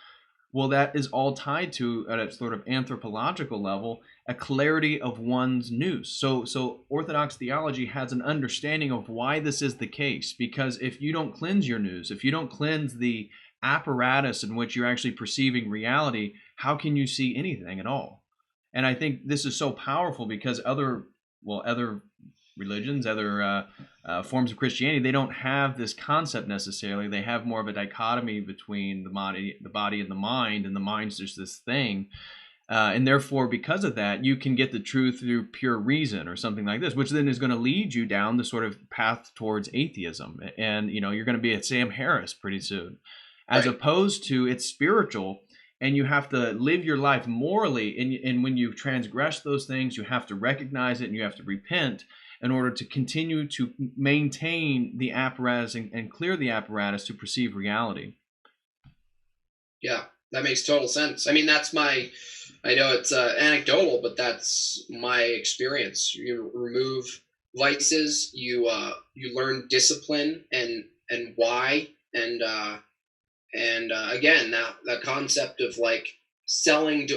well, that is all tied to, at a sort of anthropological level, a clarity of one's noose. So Orthodox theology has an understanding of why this is the case, because if you don't cleanse your noose, if you don't cleanse the apparatus in which you're actually perceiving reality, how can you see anything at all? And I think this is so powerful because other religions, other forms of Christianity, they don't have this concept necessarily. They have more of a dichotomy between the body and the mind, and the mind's just this thing. And therefore, because of that, you can get the truth through pure reason or something like this, which then is going to lead you down the sort of path towards atheism. And, you're going to be at Sam Harris pretty soon, as right. opposed to it's spiritual. And you have to live your life morally. And when you transgress those things, you have to recognize it and you have to repent. in order to continue to maintain the apparatus and clear the apparatus to perceive reality. Yeah, that makes total sense. I mean, I know it's anecdotal, but that's my experience. You remove vices, you learn discipline and why, and again, that concept of like selling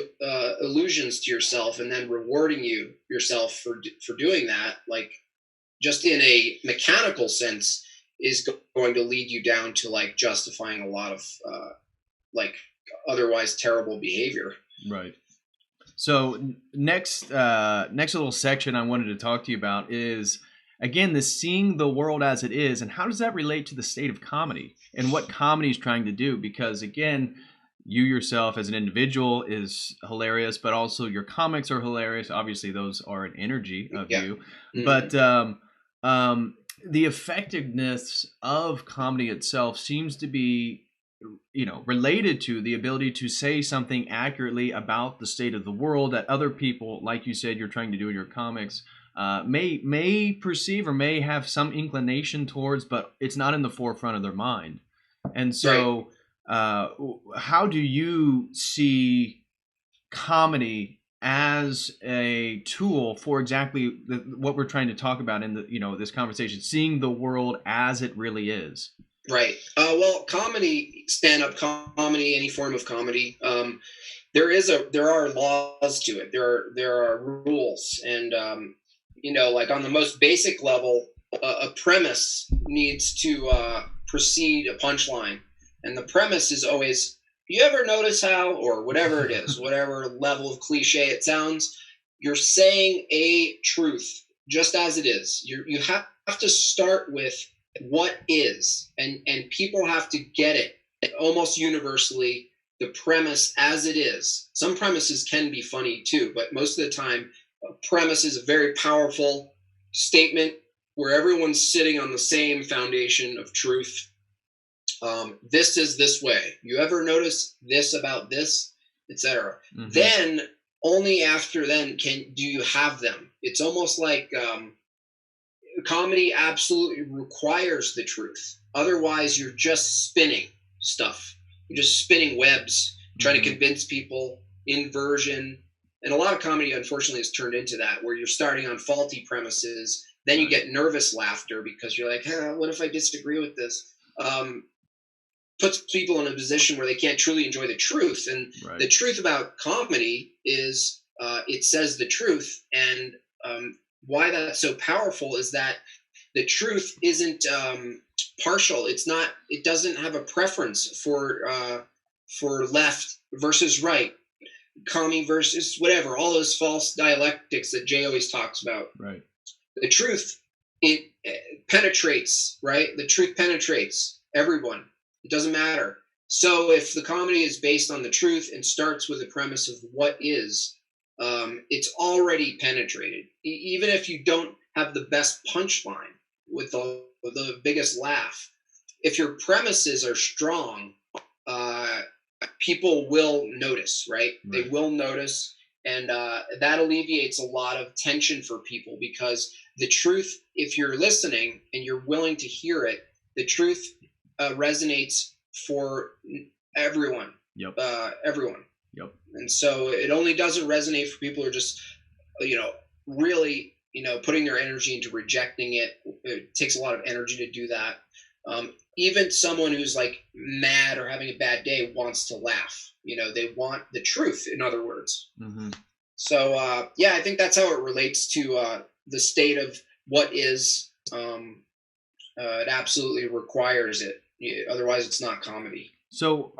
illusions to yourself and then rewarding yourself for doing that, like just in a mechanical sense, is going to lead you down to like justifying a lot of like otherwise terrible behavior. Right. So next little section I wanted to talk to you about is, again, this seeing the world as it is, and how does that relate to the state of comedy and what comedy is trying to do? Because again, you yourself as an individual is hilarious, but also your comics are hilarious. Obviously, those are an energy of you. Mm-hmm. But the effectiveness of comedy itself seems to be, related to the ability to say something accurately about the state of the world that other people, like you said, you're trying to do in your comics, may perceive or may have some inclination towards, but it's not in the forefront of their mind. And so, how do you see comedy as a tool for exactly what we're trying to talk about in this conversation, seeing the world as it really is? Right. Well, comedy, stand-up comedy, any form of comedy, there are laws to it. There are rules, and like on the most basic level, a premise needs to precede a punchline, and the premise is always, you ever notice how, or whatever it is, whatever level of cliche it sounds, you're saying a truth just as it is. You have to start with what is, and people have to get it almost universally, the premise as it is. Some premises can be funny too, but most of the time a premise is a very powerful statement where everyone's sitting on the same foundation of truth. This is this way, you ever notice this about this, etc. Mm-hmm. Then only after then do you have them. It's almost like comedy absolutely requires the truth. Otherwise, you're just spinning stuff. You're just spinning webs, trying to convince people. Inversion. And a lot of comedy, unfortunately, has turned into that, where you're starting on faulty premises. Then you get nervous laughter because you're like, what if I disagree with this? Puts people in a position where they can't truly enjoy the truth. And the truth about comedy is it says the truth. And why that's so powerful is that the truth isn't partial. It doesn't have a preference for left versus right, commie versus whatever, all those false dialectics that Jay always talks about. Right. The truth, it penetrates, right? The truth penetrates everyone. It doesn't matter. So if the comedy is based on the truth and starts with the premise of what is, it's already penetrated. Even if you don't have the best punchline with the biggest laugh, if your premises are strong, people will notice, right? They will notice, and that alleviates a lot of tension for people, because the truth, if you're listening and you're willing to hear it, the truth resonates for everyone. Yep. Everyone. Yep. And so it only doesn't resonate for people who are just, really, putting their energy into rejecting it. It takes a lot of energy to do that. Even someone who's like mad or having a bad day wants to laugh. They want the truth, in other words. Mm-hmm. So, I think that's how it relates to the state of what is. It absolutely requires it. Otherwise, it's not comedy. So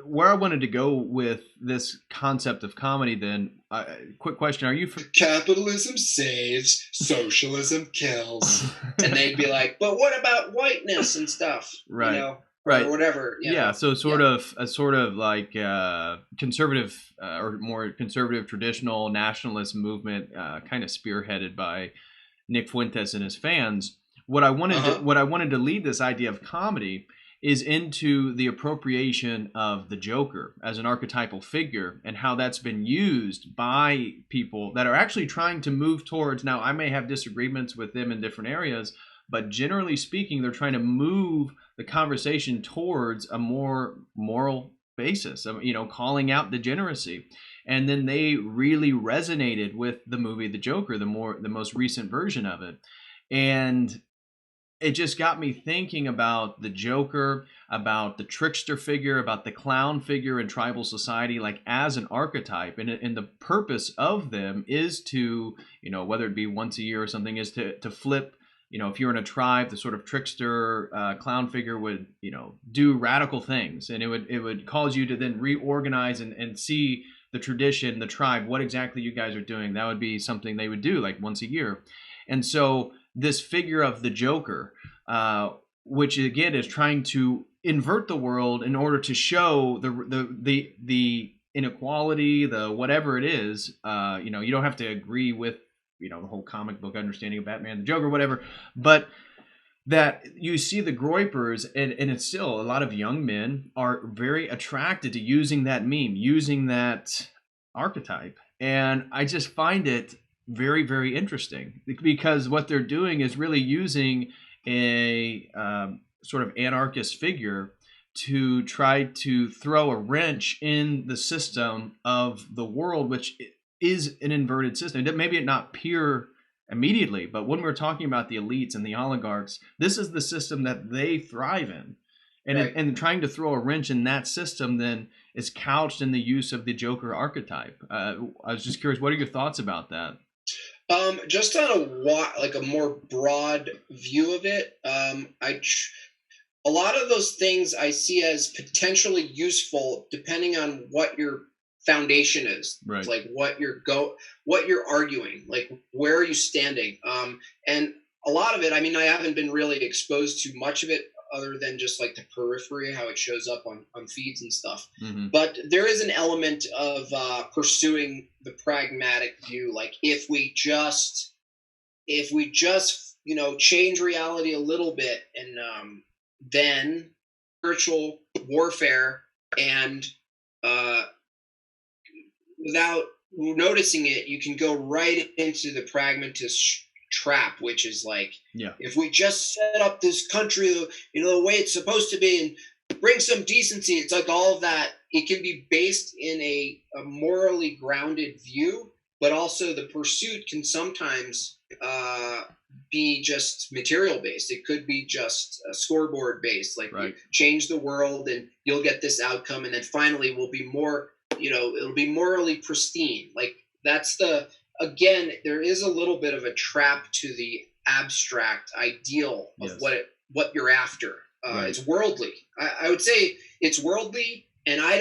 where I wanted to go with this concept of comedy, then, quick question: are you capitalism saves, socialism kills? And they'd be like, "But what about whiteness and stuff?" Right, or whatever. So sort of like conservative or more conservative traditional nationalist movement, kind of spearheaded by Nick Fuentes and his fans. What I wanted to lead this idea of comedy is into the appropriation of the Joker as an archetypal figure and how that's been used by people that are actually trying to move towards. Now, I may have disagreements with them in different areas, but generally speaking, they're trying to move the conversation towards a more moral basis, calling out degeneracy. And then they really resonated with the movie The Joker, the most recent version of it. And it just got me thinking about the Joker, about the trickster figure, about the clown figure in tribal society, like as an archetype. And the purpose of them is to, whether it be once a year or something, is to flip. If you're in a tribe, the sort of trickster clown figure would, do radical things, and it would cause you to then reorganize and see the tradition, the tribe, what exactly you guys are doing. That would be something they would do like once a year. And so this figure of the Joker, which again is trying to invert the world in order to show the inequality, the whatever it is. You don't have to agree with the whole comic book understanding of Batman, the Joker, whatever, but that you see the groypers, and it's still a lot of young men are very attracted to using that meme, using that archetype, and I just find it very, very interesting, because what they're doing is really using a sort of anarchist figure to try to throw a wrench in the system of the world, which is an inverted system. Maybe not pure immediately, but when we're talking about the elites and the oligarchs, this is the system that they thrive in. And, right. And trying to throw a wrench in that system then is couched in the use of the Joker archetype. I was just curious, what are your thoughts about that? Just on a more broad view of it, a lot of those things I see as potentially useful depending on what your foundation is, right. Like what you're arguing, like where are you standing, and a lot of it, I haven't been really exposed to much of it other than just like the periphery, how it shows up on feeds and stuff. Mm-hmm. But there is an element of pursuing the pragmatic view, like if we just change reality a little bit, and then spiritual warfare, and without noticing it, you can go right into the pragmatist trap, which is like, if we just set up this country, the way it's supposed to be, and bring some decency, it's like all of that. It can be based in a morally grounded view, but also the pursuit can sometimes be just material based. It could be just scoreboard based, like right. Change the world and you'll get this outcome, and then finally we'll be more, it'll be morally pristine. Like that's again, there is a little bit of a trap to the abstract ideal of what you're after. Right. It's worldly. I would say it's worldly, and I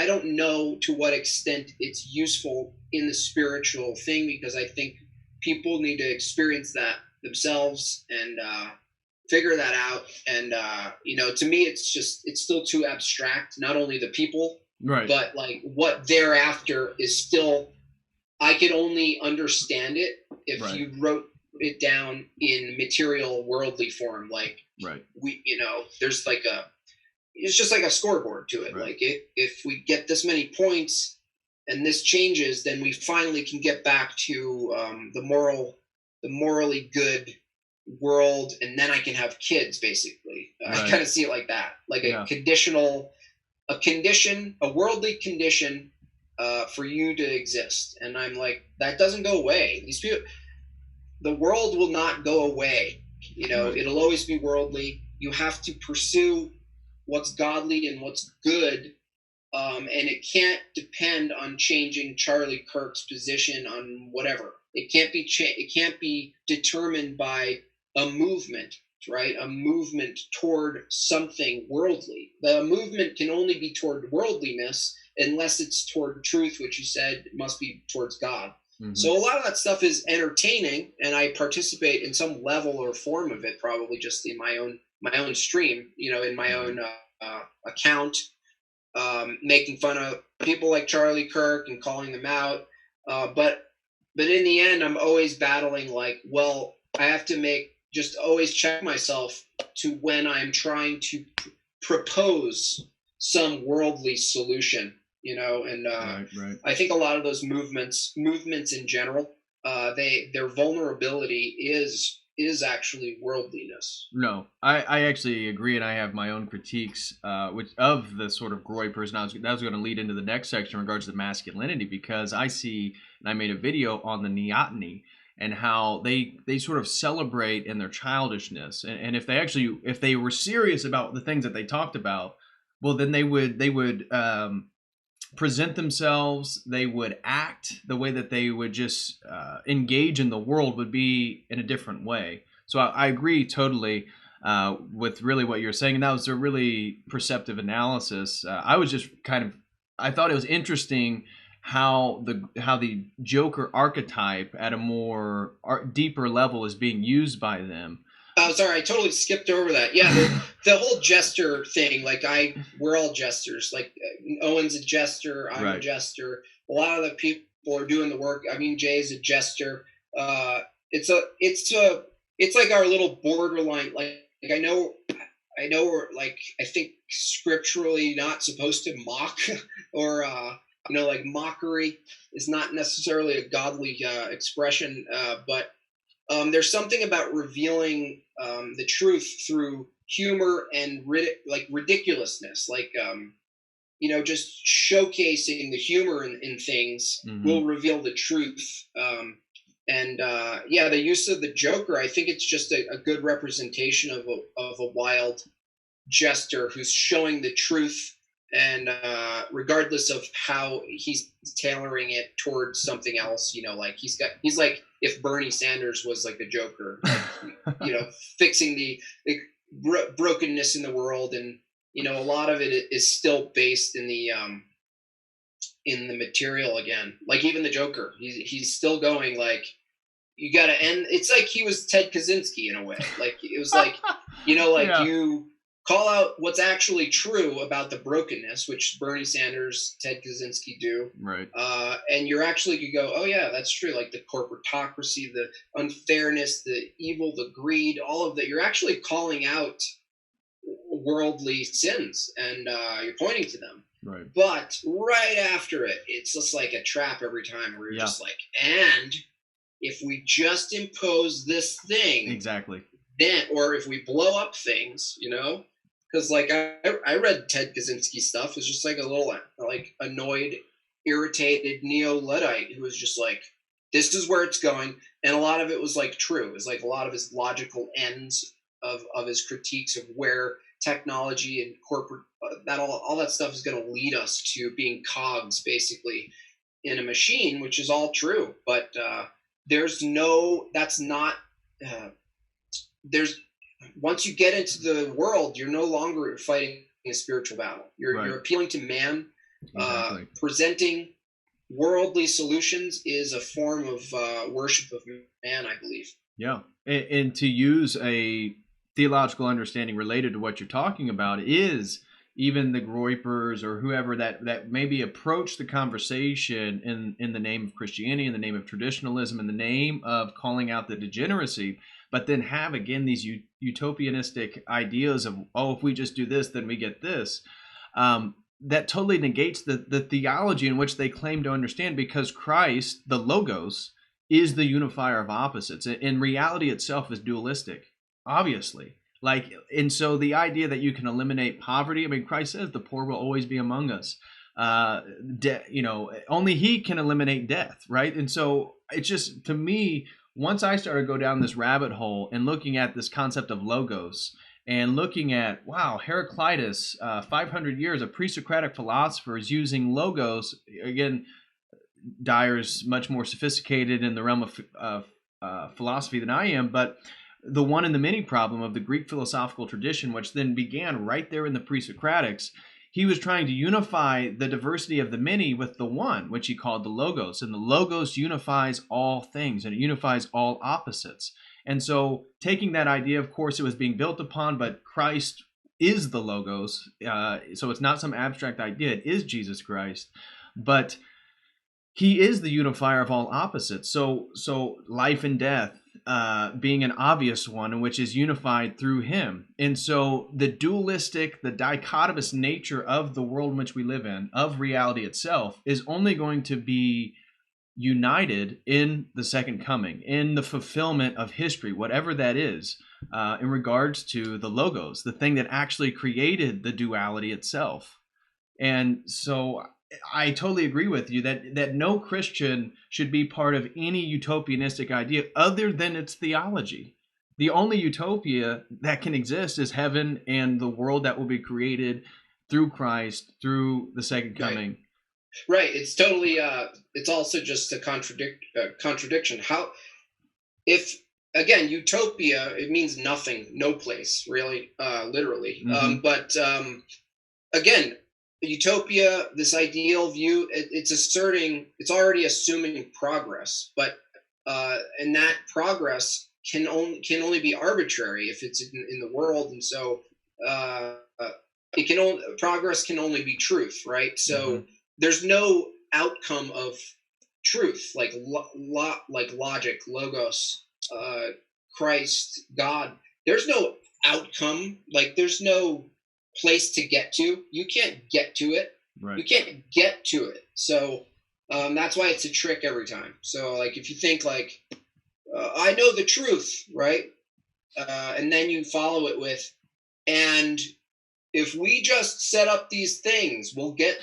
don't know to what extent it's useful in the spiritual thing, because I think people need to experience that themselves and figure that out. And to me, it's still too abstract. Not only the people, right, but like what they're after is still. I could only understand it if right. you wrote it down in material, worldly form. Like right. there's like it's just like a scoreboard to it. Right. Like if we get this many points and this changes, then we finally can get back to the morally good world, and then I can have kids. Basically, right. I kind of see it like that, like a worldly condition. For you to exist. And I'm like, that doesn't go away. These people, the world will not go away. Right. It'll always be worldly. You have to pursue what's godly and what's good. And it can't depend on changing Charlie Kirk's position on whatever. It can't be determined by a movement, right? A movement toward something worldly. The movement can only be toward worldliness unless it's toward truth, which you said must be towards God. Mm-hmm. So a lot of that stuff is entertaining, and I participate in some level or form of it, probably just in my own stream, in my own account, making fun of people like Charlie Kirk and calling them out. But in the end, I'm always battling like, well, I have to just always check myself to when I'm trying to propose some worldly solution, and Right. I think a lot of those movements in general, their vulnerability is actually worldliness. No, I actually agree, and I have my own critiques, which of the sort of Groypers. And that was going to lead into the next section in regards to masculinity, because I see, and I made a video on the neoteny and how they sort of celebrate in their childishness, and if they were serious about the things that they talked about, well, then they would present themselves, they would act, the way that they would just engage in the world would be in a different way. So I agree totally with really what you're saying, and that was a really perceptive analysis. I was just I thought it was interesting how the Joker archetype at a more deeper level is being used by them. Oh, sorry, I totally skipped over that. Yeah, the whole jester thing. Like we're all jesters. Like Owen's a jester. I'm a jester. A lot of the people are doing the work. I mean, Jay's a jester. It's like our little borderline. Like I know we're like, I think scripturally not supposed to mock or like mockery is not necessarily a godly expression, but there's something about revealing the truth through humor and ridiculousness, like just showcasing the humor in things will reveal the truth. The use of the Joker, I think it's just a good representation of a wild jester who's showing the truth, and regardless of how he's tailoring it towards something else, like he's like if Bernie Sanders was like the Joker, like, fixing the brokenness in the world, and a lot of it is still based in the material again. Like even the Joker, he's still going like, you got to end. It's like he was Ted Kaczynski in a way. Like it was like, you call out what's actually true about the brokenness, which Bernie Sanders, Ted Kaczynski do. Right. And you're actually, you go, oh yeah, that's true. Like the corporatocracy, the unfairness, the evil, the greed, all of that. You're actually calling out worldly sins, and you're pointing to them. Right. But right after it, it's just like a trap every time where you're just like, and if we just impose this thing. Exactly. Then, or if we blow up things, because like I read Ted Kaczynski stuff. It's just like a little like annoyed, irritated neo-Luddite who was just like, this is where it's going. And a lot of it was like true. It was like a lot of his logical ends of his critiques of where technology and corporate, that all that stuff is going to lead us to being cogs basically in a machine, which is all true. But there's once you get into the world, you're no longer fighting a spiritual battle. You're appealing to man. Exactly. Presenting worldly solutions is a form of worship of man, I believe. Yeah, and to use a theological understanding related to what you're talking about is even the Groypers or whoever that maybe approach the conversation in the name of Christianity, in the name of traditionalism, in the name of calling out the degeneracy, but then have again these utopianistic ideas of, if we just do this, then we get this. That totally negates the theology in which they claim to understand, because Christ, the Logos, is the unifier of opposites. And reality itself is dualistic, obviously. And so the idea that you can eliminate poverty, I mean, Christ says the poor will always be among us. Only he can eliminate death, right? And so it's just, to me, once I started to go down this rabbit hole and looking at this concept of Logos and looking at, wow, Heraclitus, 500 years of pre-Socratic philosophers using Logos, again, Dyer's much more sophisticated in the realm of philosophy than I am, but the one and the many problem of the Greek philosophical tradition, which then began right there in the pre-Socratics, he was trying to unify the diversity of the many with the one, which he called the Logos. And the Logos unifies all things, and it unifies all opposites. And so taking that idea, of course, it was being built upon, but Christ is the Logos. So it's not some abstract idea. It is Jesus Christ. But he is the unifier of all opposites. So life and death, being an obvious one, which is unified through him. And so the dualistic, the dichotomous nature of the world in which we live in, of reality itself, is only going to be united in the second coming, in the fulfillment of history, whatever that is, in regards to the logos, the thing that actually created the duality itself. And so I totally agree with you that no Christian should be part of any utopianistic idea other than its theology. The only utopia that can exist is heaven and the world that will be created through Christ, through the second coming. Right. It's totally. It's also just a contradiction. How, if again, utopia, it means nothing, no place, really, literally. Mm-hmm. But again, utopia, this ideal view, it's already assuming progress, but and that progress can only be arbitrary if it's in the world, and so progress can only be truth, right? So. Mm-hmm. There's no outcome of truth, like logic, logos, Christ, God. There's no outcome. Like there's no place to get to. You can't get to it. Right. You can't get to it. So that's why it's a trick every time. So like if you think like I know the truth, right, and then you follow it with and. If we just set up these things, we'll get,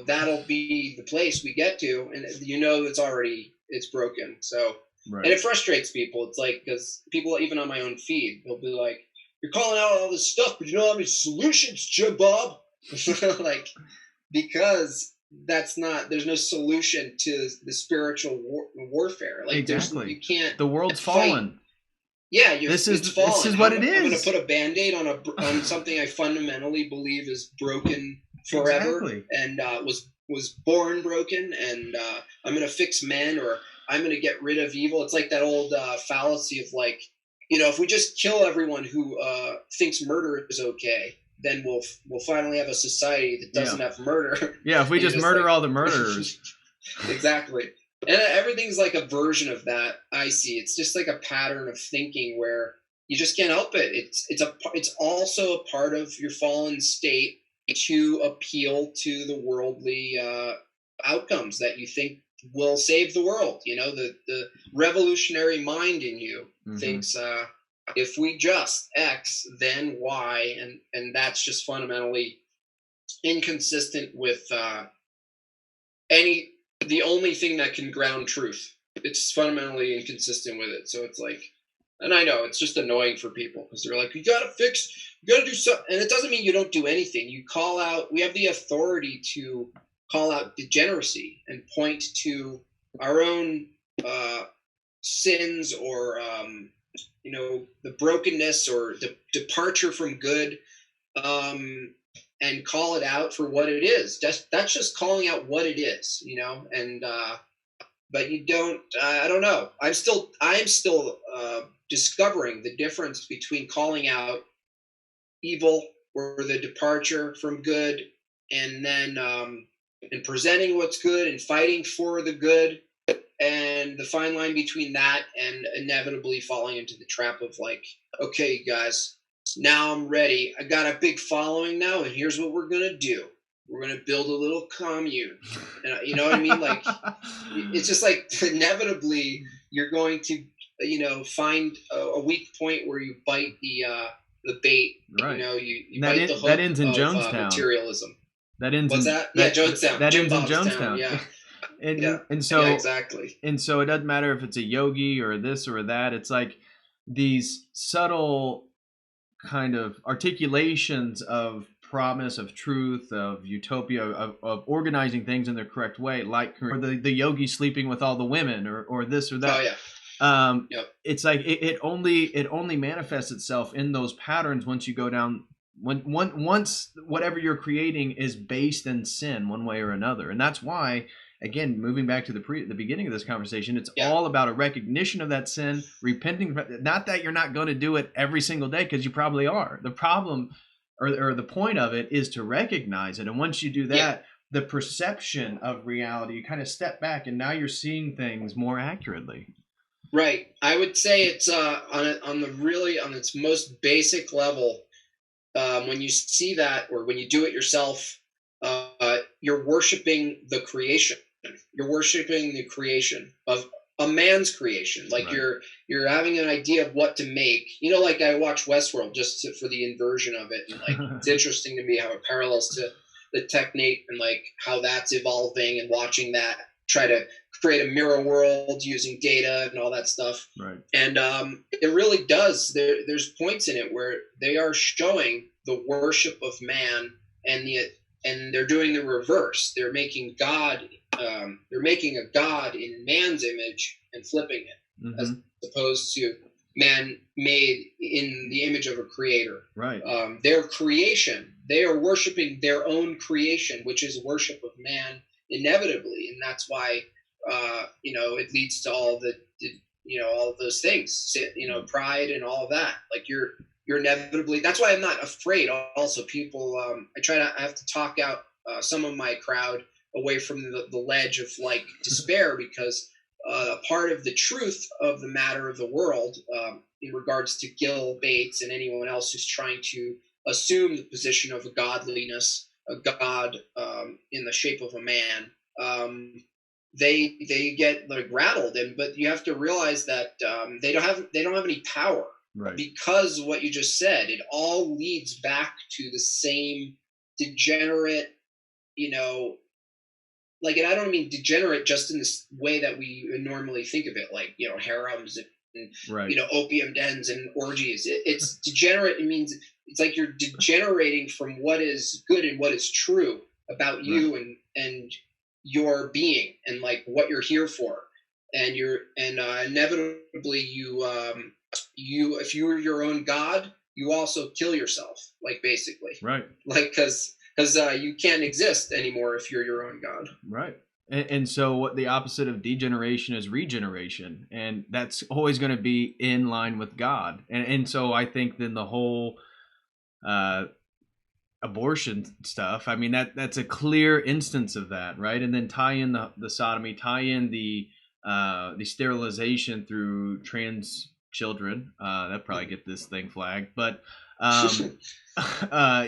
that'll be the place we get to. And it's broken. So, right. And it frustrates people. It's like, because people, even on my own feed, they'll be like, you're calling out all this stuff, but you don't have any solutions, Jimbob. Like, because there's no solution to the spiritual warfare. Like, exactly. You can't. The world's fallen. Yeah, this is what it is. I'm going to put a Band-Aid on something I fundamentally believe is broken forever, exactly. And was born broken, and I'm going to fix men, or I'm going to get rid of evil. It's like that old fallacy of like, if we just kill everyone who thinks murder is okay, then we'll finally have a society that doesn't have murder. Yeah, if we just murder all the murderers. Exactly. And everything's like a version of that. I see. It's just like a pattern of thinking where you just can't help it. It's also a part of your fallen state to appeal to the worldly outcomes that you think will save the world. The revolutionary mind in you thinks if we just X, then Y, and that's just fundamentally inconsistent with the only thing that can ground truth. It's fundamentally inconsistent with it. So it's like, and I know it's just annoying for people because they're like, you got to do something. And it doesn't mean you don't do anything. You call out, we have the authority to call out degeneracy and point to our own sins or, the brokenness or the departure from good. And call it out for what it is. That's just calling out what it is, and but you don't. I don't know. I'm still discovering the difference between calling out evil or the departure from good, and then and presenting what's good and fighting for the good, and the fine line between that and inevitably falling into the trap of like, okay, guys. Now I'm ready. I got a big following now, and here's what we're gonna do. We're gonna build a little commune, and you know what I mean. Like, it's just like inevitably you're going to, find a weak point where you bite the bait. Right. You bite the hook. That ends in Jonestown. Materialism. That ends. What's that? Yeah, Jonestown. That ends in Jonestown. Yeah. And so exactly. And so it doesn't matter if it's a yogi or this or that. It's like these subtle kind of articulations of promise, of truth, of utopia, of organizing things in the correct way, like or the yogi sleeping with all the women or this or that. Oh yeah. It's like it only manifests itself in those patterns once you go down once whatever you're creating is based in sin one way or another. And that's why, again, moving back to the beginning of this conversation, it's all about a recognition of that sin, repenting. Not that you're not going to do it every single day, because you probably are. The problem or the point of it is to recognize it. And once you do that, the perception of reality, you kind of step back and now you're seeing things more accurately. Right. I would say it's on its most basic level. When you see that, or when you do it yourself, you're worshiping the creation. You're worshiping the creation of a man's creation. Like Right. you're having an idea of what to make. You know, like I watch Westworld for the inversion of it, and like it's interesting to me how it parallels to the technique and like how that's evolving, and watching that try to create a mirror world using data and all that stuff. Right. And it really does. There's points in it where they are showing the worship of man, and they're doing the reverse. They're making God. They're making a God in man's image and flipping it, as opposed to man made in the image of a creator. Right. Their creation. They are worshiping their own creation, which is worship of man inevitably, and that's why it leads to all all of those things, pride and all of that. Like you're inevitably. That's why I'm not afraid. Also, people, I have to talk out some of my crowd away from the ledge of like despair, because part of the truth of the matter of the world, in regards to Gil Bates and anyone else who's trying to assume the position of a godliness, a God in the shape of a man, they get like rattled, but you have to realize that they don't have any power, Right. because what you just said, it all leads back to the same degenerate, like, and I don't mean degenerate just in this way that we normally think of it, like harems and Right. opium dens and orgies. It's degenerate. It means it's like you're degenerating from what is good and what is true about you, and your being, and like what you're here for, and inevitably you if you're your own God, you also kill yourself, like, basically, Right. like, because you can't exist anymore if you're your own God. Right. And so what the opposite of degeneration is regeneration, and that's always going to be in line with God. And so I think then the whole abortion stuff, I mean, that's a clear instance of that, right? And then tie in the sodomy, tie in the sterilization through trans children. That probably get this thing flagged, but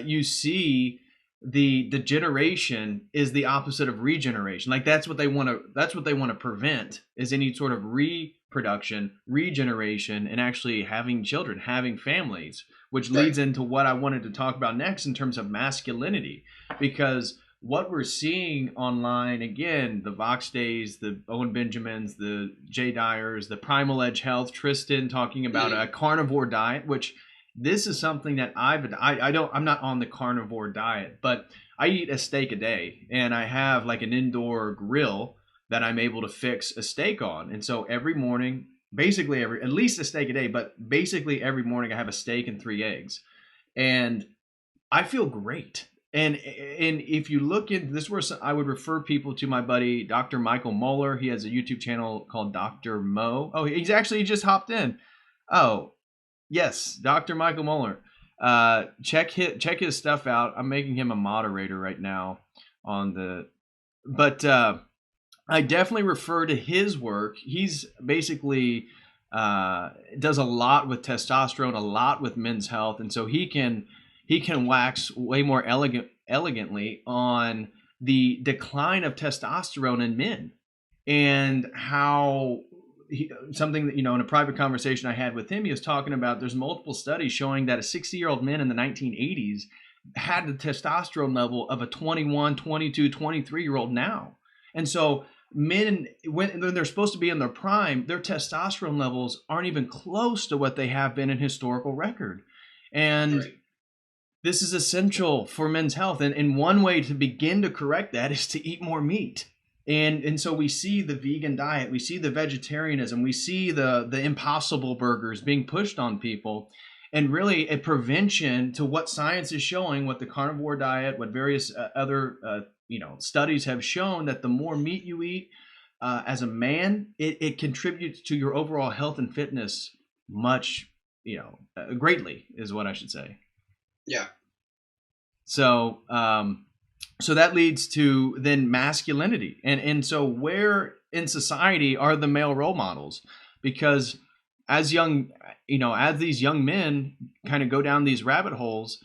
you see the degeneration is the opposite of regeneration. Like that's what they want to prevent, is any sort of reproduction, regeneration, and actually having children, having families, which leads into what I wanted to talk about next in terms of masculinity, because what we're seeing online, again, the Vox Days, the Owen Benjamins, the Jay Dyers, the Primal Edge Health, Tristan talking about a carnivore diet, which this is something that I'm not on the carnivore diet, but I eat a steak a day, and I have like an indoor grill that I'm able to fix a steak on. And so every morning, basically at least a steak a day, but basically every morning I have a steak and 3 eggs, and I feel great. And if you look into this, where I would refer people to my buddy Dr. Michael Moeller. He has a YouTube channel called Dr. Mo. Oh, he just hopped in. Oh, yes, Dr. Michael Moeller. Check his stuff out. I'm making him a moderator right now on but I definitely refer to his work. He's basically does a lot with testosterone, a lot with men's health, and so he can wax way more elegantly on the decline of testosterone in men, and how something that, in a private conversation I had with him, he was talking about there's multiple studies showing that a 60-year-old man in the 1980s had the testosterone level of a 21, 22, 23-year-old now. And so men, when they're supposed to be in their prime, their testosterone levels aren't even close to what they have been in historical record. And this is essential for men's health. And one way to begin to correct that is to eat more meat. And so we see the vegan diet, we see the vegetarianism, we see the Impossible burgers being pushed on people, and really a prevention to what science is showing, what the carnivore diet, what various other studies have shown, that the more meat you eat as a man, it contributes to your overall health and fitness much, greatly, is what I should say. Yeah. So so that leads to then masculinity. And so where in society are the male role models? because as young, as these young men kind of go down these rabbit holes,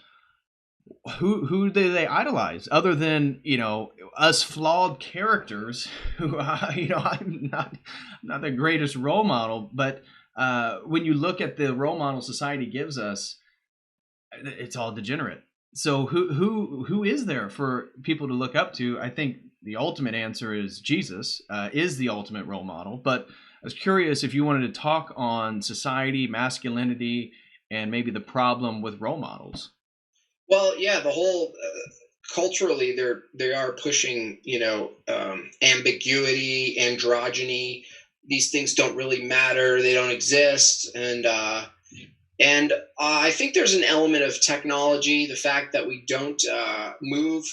who do they idolize other than us flawed characters who I'm not the greatest role model, but when you look at the role model society gives us, it's all degenerate. So who is there for people to look up to? I think the ultimate answer is Jesus is the ultimate role model. But I was curious if you wanted to talk on society, masculinity, and maybe the problem with role models. Well, yeah, the whole culturally they are pushing ambiguity, androgyny. These things don't really matter; they don't exist, and I think there's an element of technology, the fact that we don't move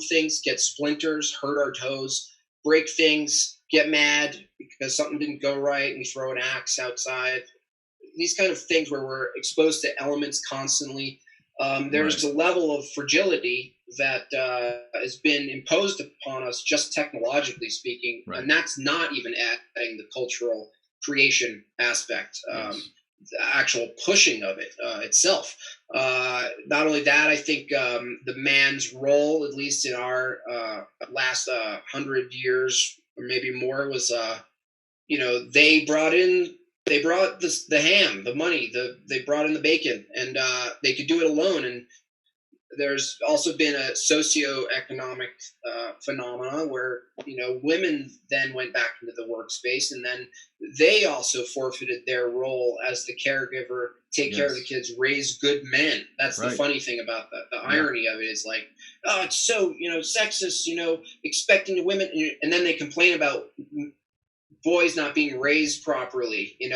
things, get splinters, hurt our toes, break things, get mad because something didn't go right, and throw an axe outside. These kind of things where we're exposed to elements constantly. There's a level of fragility that has been imposed upon us just technologically speaking, and that's not even adding the cultural creation aspect. The actual pushing of it itself. Not only that, I think the man's role, at least in our last 100 years or maybe more, was they brought the ham, the money, they brought in the bacon, and they could do it alone. And there's also been a socioeconomic phenomena where women then went back into the workspace, and then they also forfeited their role as the caregiver, take care of the kids, raise good men. That's the funny thing about the irony of it is like, oh, it's so sexist, expecting the women, and then they complain about boys not being raised properly, and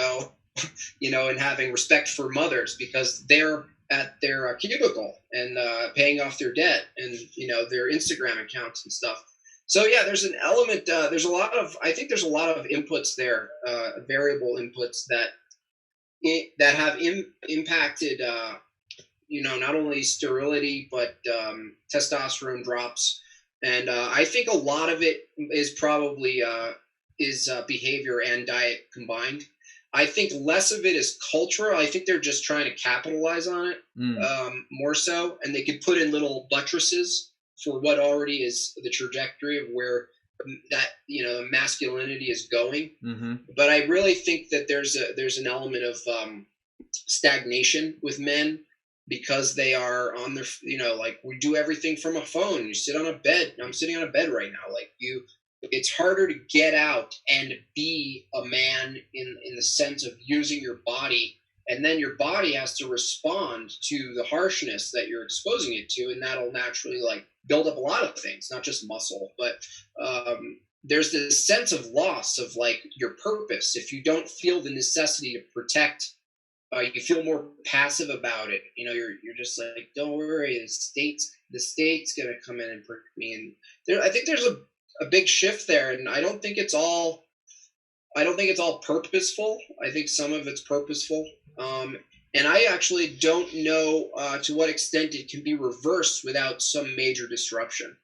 having respect for mothers because they're at their cubicle and paying off their debt and their Instagram accounts and stuff. So yeah, there's an element. I think there's a lot of inputs there, variable inputs that have impacted not only sterility but testosterone drops, and I think a lot of it is probably behavior and diet combined. I think less of it is cultural. I think they're just trying to capitalize on it more so, and they could put in little buttresses for what already is the trajectory of where that masculinity is going. Mm-hmm. But I really think that there's an element of stagnation with men because they are on their like we do everything from a phone. You sit on a bed. I'm sitting on a bed right now. Like it's harder to get out and be a man in the sense of using your body, and then your body has to respond to the harshness that you're exposing it to, and that'll naturally like build up a lot of things, not just muscle, but there's this sense of loss of like your purpose. If you don't feel the necessity to protect, you feel more passive about it. You're just like, don't worry, the state's gonna come in and protect me. And I think there's a big shift there, and I don't think it's all purposeful. I think some of it's purposeful, and I actually don't know to what extent it can be reversed without some major disruption.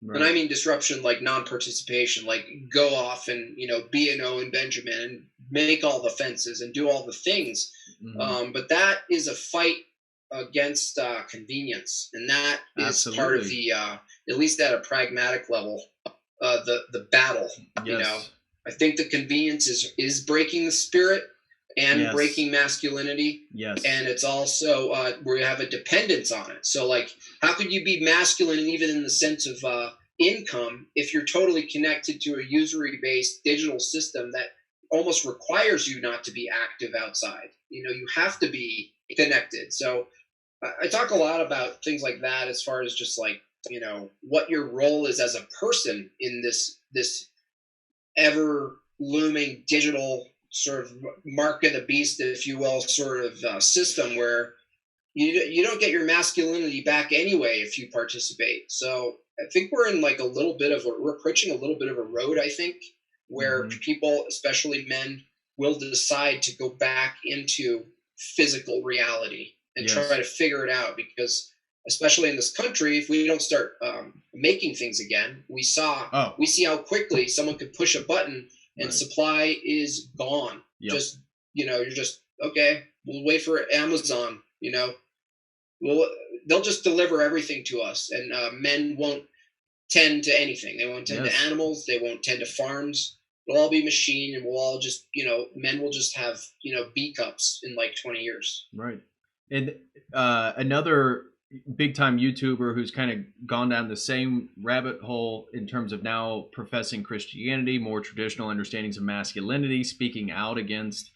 Right. And I mean disruption like non-participation, like go off and be an Owen Benjamin and make all the fences and do all the things. Mm-hmm. But that is a fight against convenience, and that is part of the at least at a pragmatic level, the battle. Yes. I think the convenience is breaking the spirit and breaking masculinity. Yes. And it's also we have a dependence on it. So like, how could you be masculine even in the sense of income if you're totally connected to a usury-based digital system that almost requires you not to be active outside? You have to be connected. So I talk a lot about things like that as far as just like, what your role is as a person in this ever looming digital sort of mark of the beast, if you will, sort of system where you don't get your masculinity back anyway if you participate. So I think we're in like we're approaching a little bit of a road, I think, where people, especially men, will decide to go back into physical reality and try to figure it out, because especially in this country, if we don't start making things again, we see how quickly someone could push a button and Right. supply is gone. Yep. Just, you're just, okay, we'll wait for Amazon, well, they'll just deliver everything to us, and men won't tend to anything. They won't tend to Yes. animals. They won't tend to farms. It'll all be machine, and we'll all just, men will just have, B cups in like 20 years. Right. And another big time YouTuber who's kind of gone down the same rabbit hole in terms of now professing Christianity, more traditional understandings of masculinity, speaking out against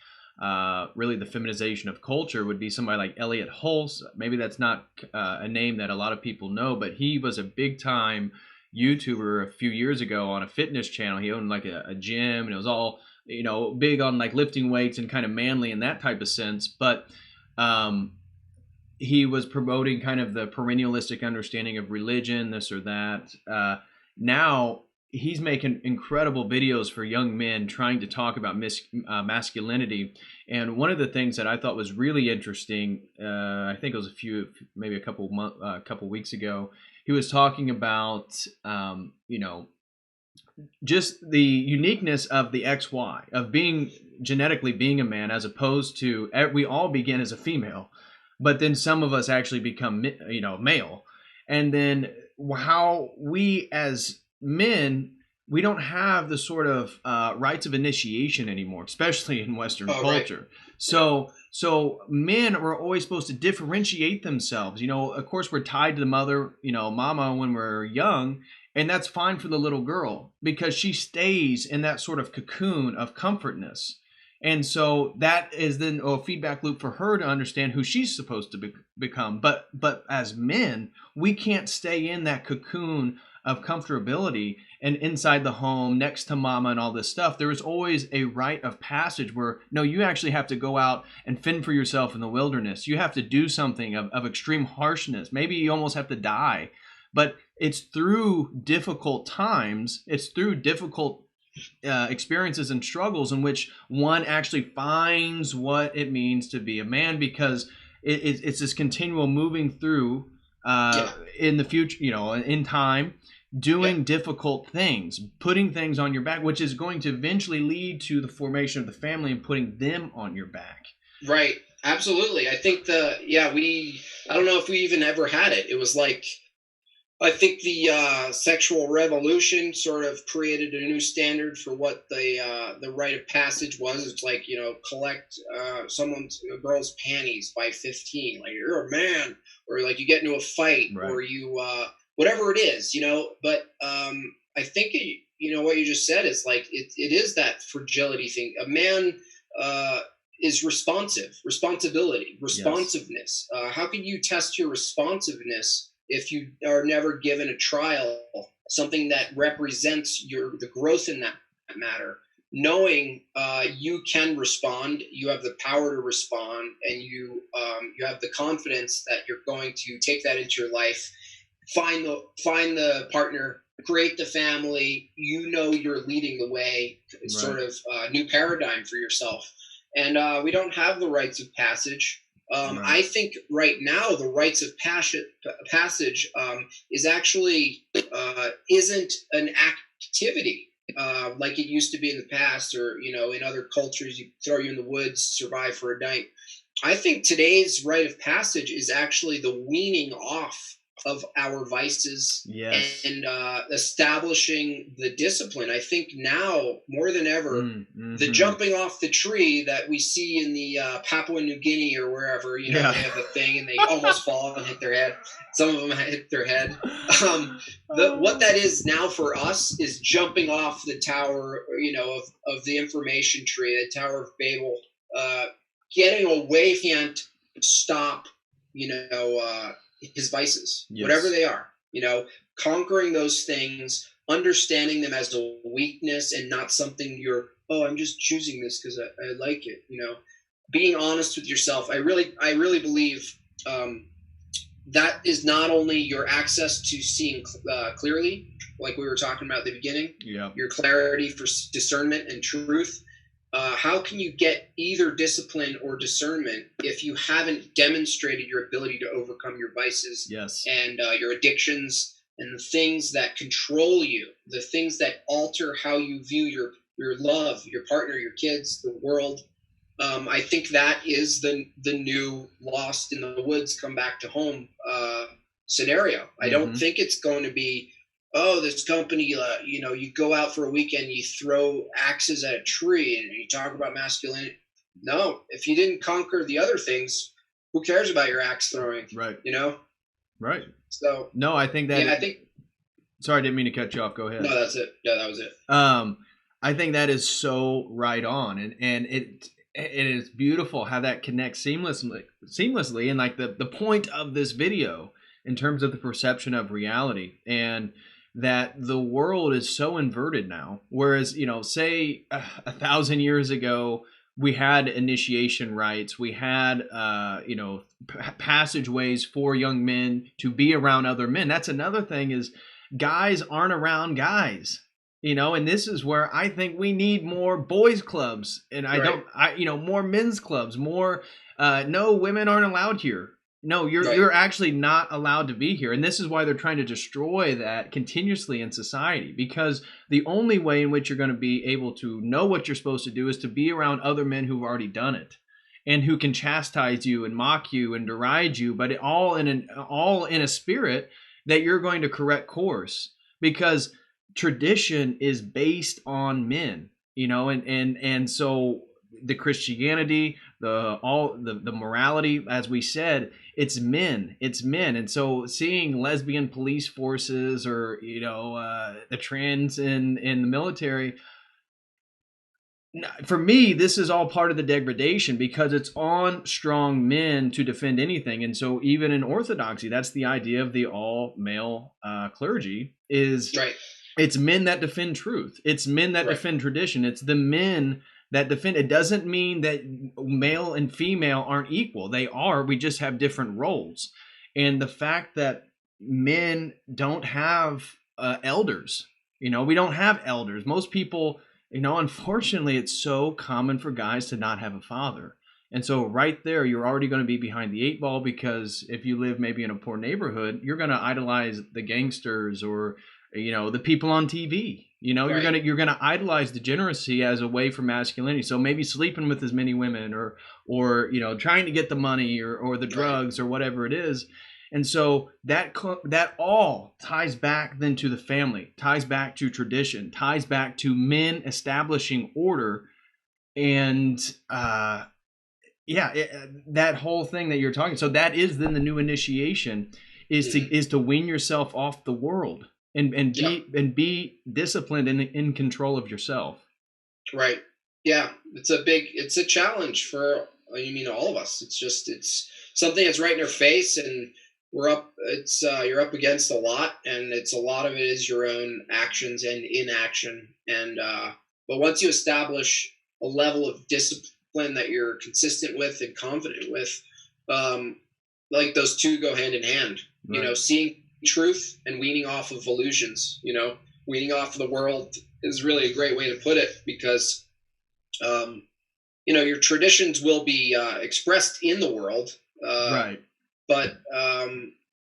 really the feminization of culture, would be somebody like Elliot Hulse. Maybe that's not a name that a lot of people know, but he was a big time YouTuber a few years ago on a fitness channel. He owned like a gym, and it was all, big on like lifting weights and kind of manly in that type of sense. But um, he was promoting kind of the perennialistic understanding of religion, this or that. Now he's making incredible videos for young men trying to talk about masculinity. And one of the things that I thought was really interesting, I think it was maybe a couple weeks ago, he was talking about, just the uniqueness of the XY, of being genetically being a man, as opposed to we all begin as a female, but then some of us actually become, male. And then how we as men, we don't have the sort of rites of initiation anymore, especially in Western culture. Right. So men are always supposed to differentiate themselves. Of course, we're tied to the mother, mama, when we're young, and that's fine for the little girl because she stays in that sort of cocoon of comfortness. And so that is then a feedback loop for her to understand who she's supposed to become. But as men, we can't stay in that cocoon of comfortability and inside the home next to mama and all this stuff. There is always a rite of passage where, no, you actually have to go out and fend for yourself in the wilderness. You have to do something of extreme harshness. Maybe you almost have to die. But it's through difficult times, it's through difficult experiences and struggles in which one actually finds what it means to be a man, because it's this continual moving through in the future, in time, doing difficult things, putting things on your back, which is going to eventually lead to the formation of the family and putting them on your back. Right. Absolutely. I think I don't know if we even ever had it. It was like, I think the sexual revolution sort of created a new standard for what the rite of passage was. It's like, collect a girl's panties by 15. Like, you're a man, or like you get into a fight, Right. or you whatever it is, But I think what you just said is like it is that fragility thing. A man is responsiveness. Yes. How can you test your responsiveness if you are never given a trial, something that represents the growth in that matter? Knowing you can respond, you have the power to respond, and you have the confidence that you're going to take that into your life, find the partner, create the family. You're leading the way. It's sort of a new paradigm for yourself. And we don't have the rites of passage. Right. I think right now the rites of passage is actually isn't an activity like it used to be in the past, or in other cultures you throw you in the woods, survive for a night. I think today's rite of passage is actually the weaning off of our vices. Yes. And establishing the discipline. I think now more than ever, the jumping off the tree that we see in the Papua New Guinea or wherever, they have the thing and they almost fall and hit their head. Some of them hit their head. What that is now for us is jumping off the tower, of the information tree, the Tower of Babel, getting away, can't stop, his vices, yes, whatever they are, conquering those things, understanding them as a weakness and not something I'm just choosing this because I like it, being honest with yourself. I really believe that is not only your access to seeing clearly, like we were talking about at the beginning, your clarity for discernment and truth. How can you get either discipline or discernment if you haven't demonstrated your ability to overcome your vices, yes, and your addictions and the things that control you, the things that alter how you view your love, your partner, your kids, the world. I think that is the new lost in the woods, come back to home scenario. I don't think it's going to be, oh, this company, you go out for a weekend, you throw axes at a tree and you talk about masculinity. No, if you didn't conquer the other things, who cares about your axe throwing? Right. Right. So no, I think that. Yeah, I think. Sorry, I didn't mean to cut you off. Go ahead. No, that's it. Yeah, that was it. I think that is so right on, and it is beautiful how that connects seamlessly, and like the point of this video in terms of the perception of reality, and that the world is so inverted now. Whereas, say 1,000 years ago, we had initiation rites, we had passageways for young men to be around other men. That's another thing, is guys aren't around guys. And this is where I think we need more boys clubs, and more men's clubs, more. No, women aren't allowed here. No, you're actually not allowed to be here. And this is why they're trying to destroy that continuously in society, because the only way in which you're going to be able to know what you're supposed to do is to be around other men who've already done it, and who can chastise you and mock you and deride you, but all in a spirit that you're going to correct course, because tradition is based on men, and so the Christianity, the morality, as we said, it's men. And so seeing lesbian police forces, or the trans in the military, for me, this is all part of the degradation, because it's on strong men to defend anything. And so even in Orthodoxy, that's the idea of the all male clergy, is right. It's men that defend truth. It's men that defend tradition. It's the men that defend. It doesn't mean that male and female aren't equal. They are. We just have different roles. And the fact that men don't have elders, we don't have elders. Most people, unfortunately, it's so common for guys to not have a father. And so right there, you're already going to be behind the 8 ball, because if you live maybe in a poor neighborhood, you're going to idolize the gangsters, or the people on TV. You're gonna idolize degeneracy as a way for masculinity. So maybe sleeping with as many women, or trying to get the money, or the drugs, or whatever it is. And so that all ties back then to the family, ties back to tradition, ties back to men establishing order, and that whole thing that you're talking. So that is then the new initiation, is to wean yourself off the world. And be disciplined and in control of yourself. Right. Yeah. It's a challenge for all of us. It's something that's right in our face, and you're up against a lot, and a lot of it is your own actions and inaction. And but once you establish a level of discipline that you're consistent with and confident with, like those two go hand in hand. Right. Seeing truth and weaning off of illusions, weaning off of the world is really a great way to put it, because your traditions will be expressed in the world, right, but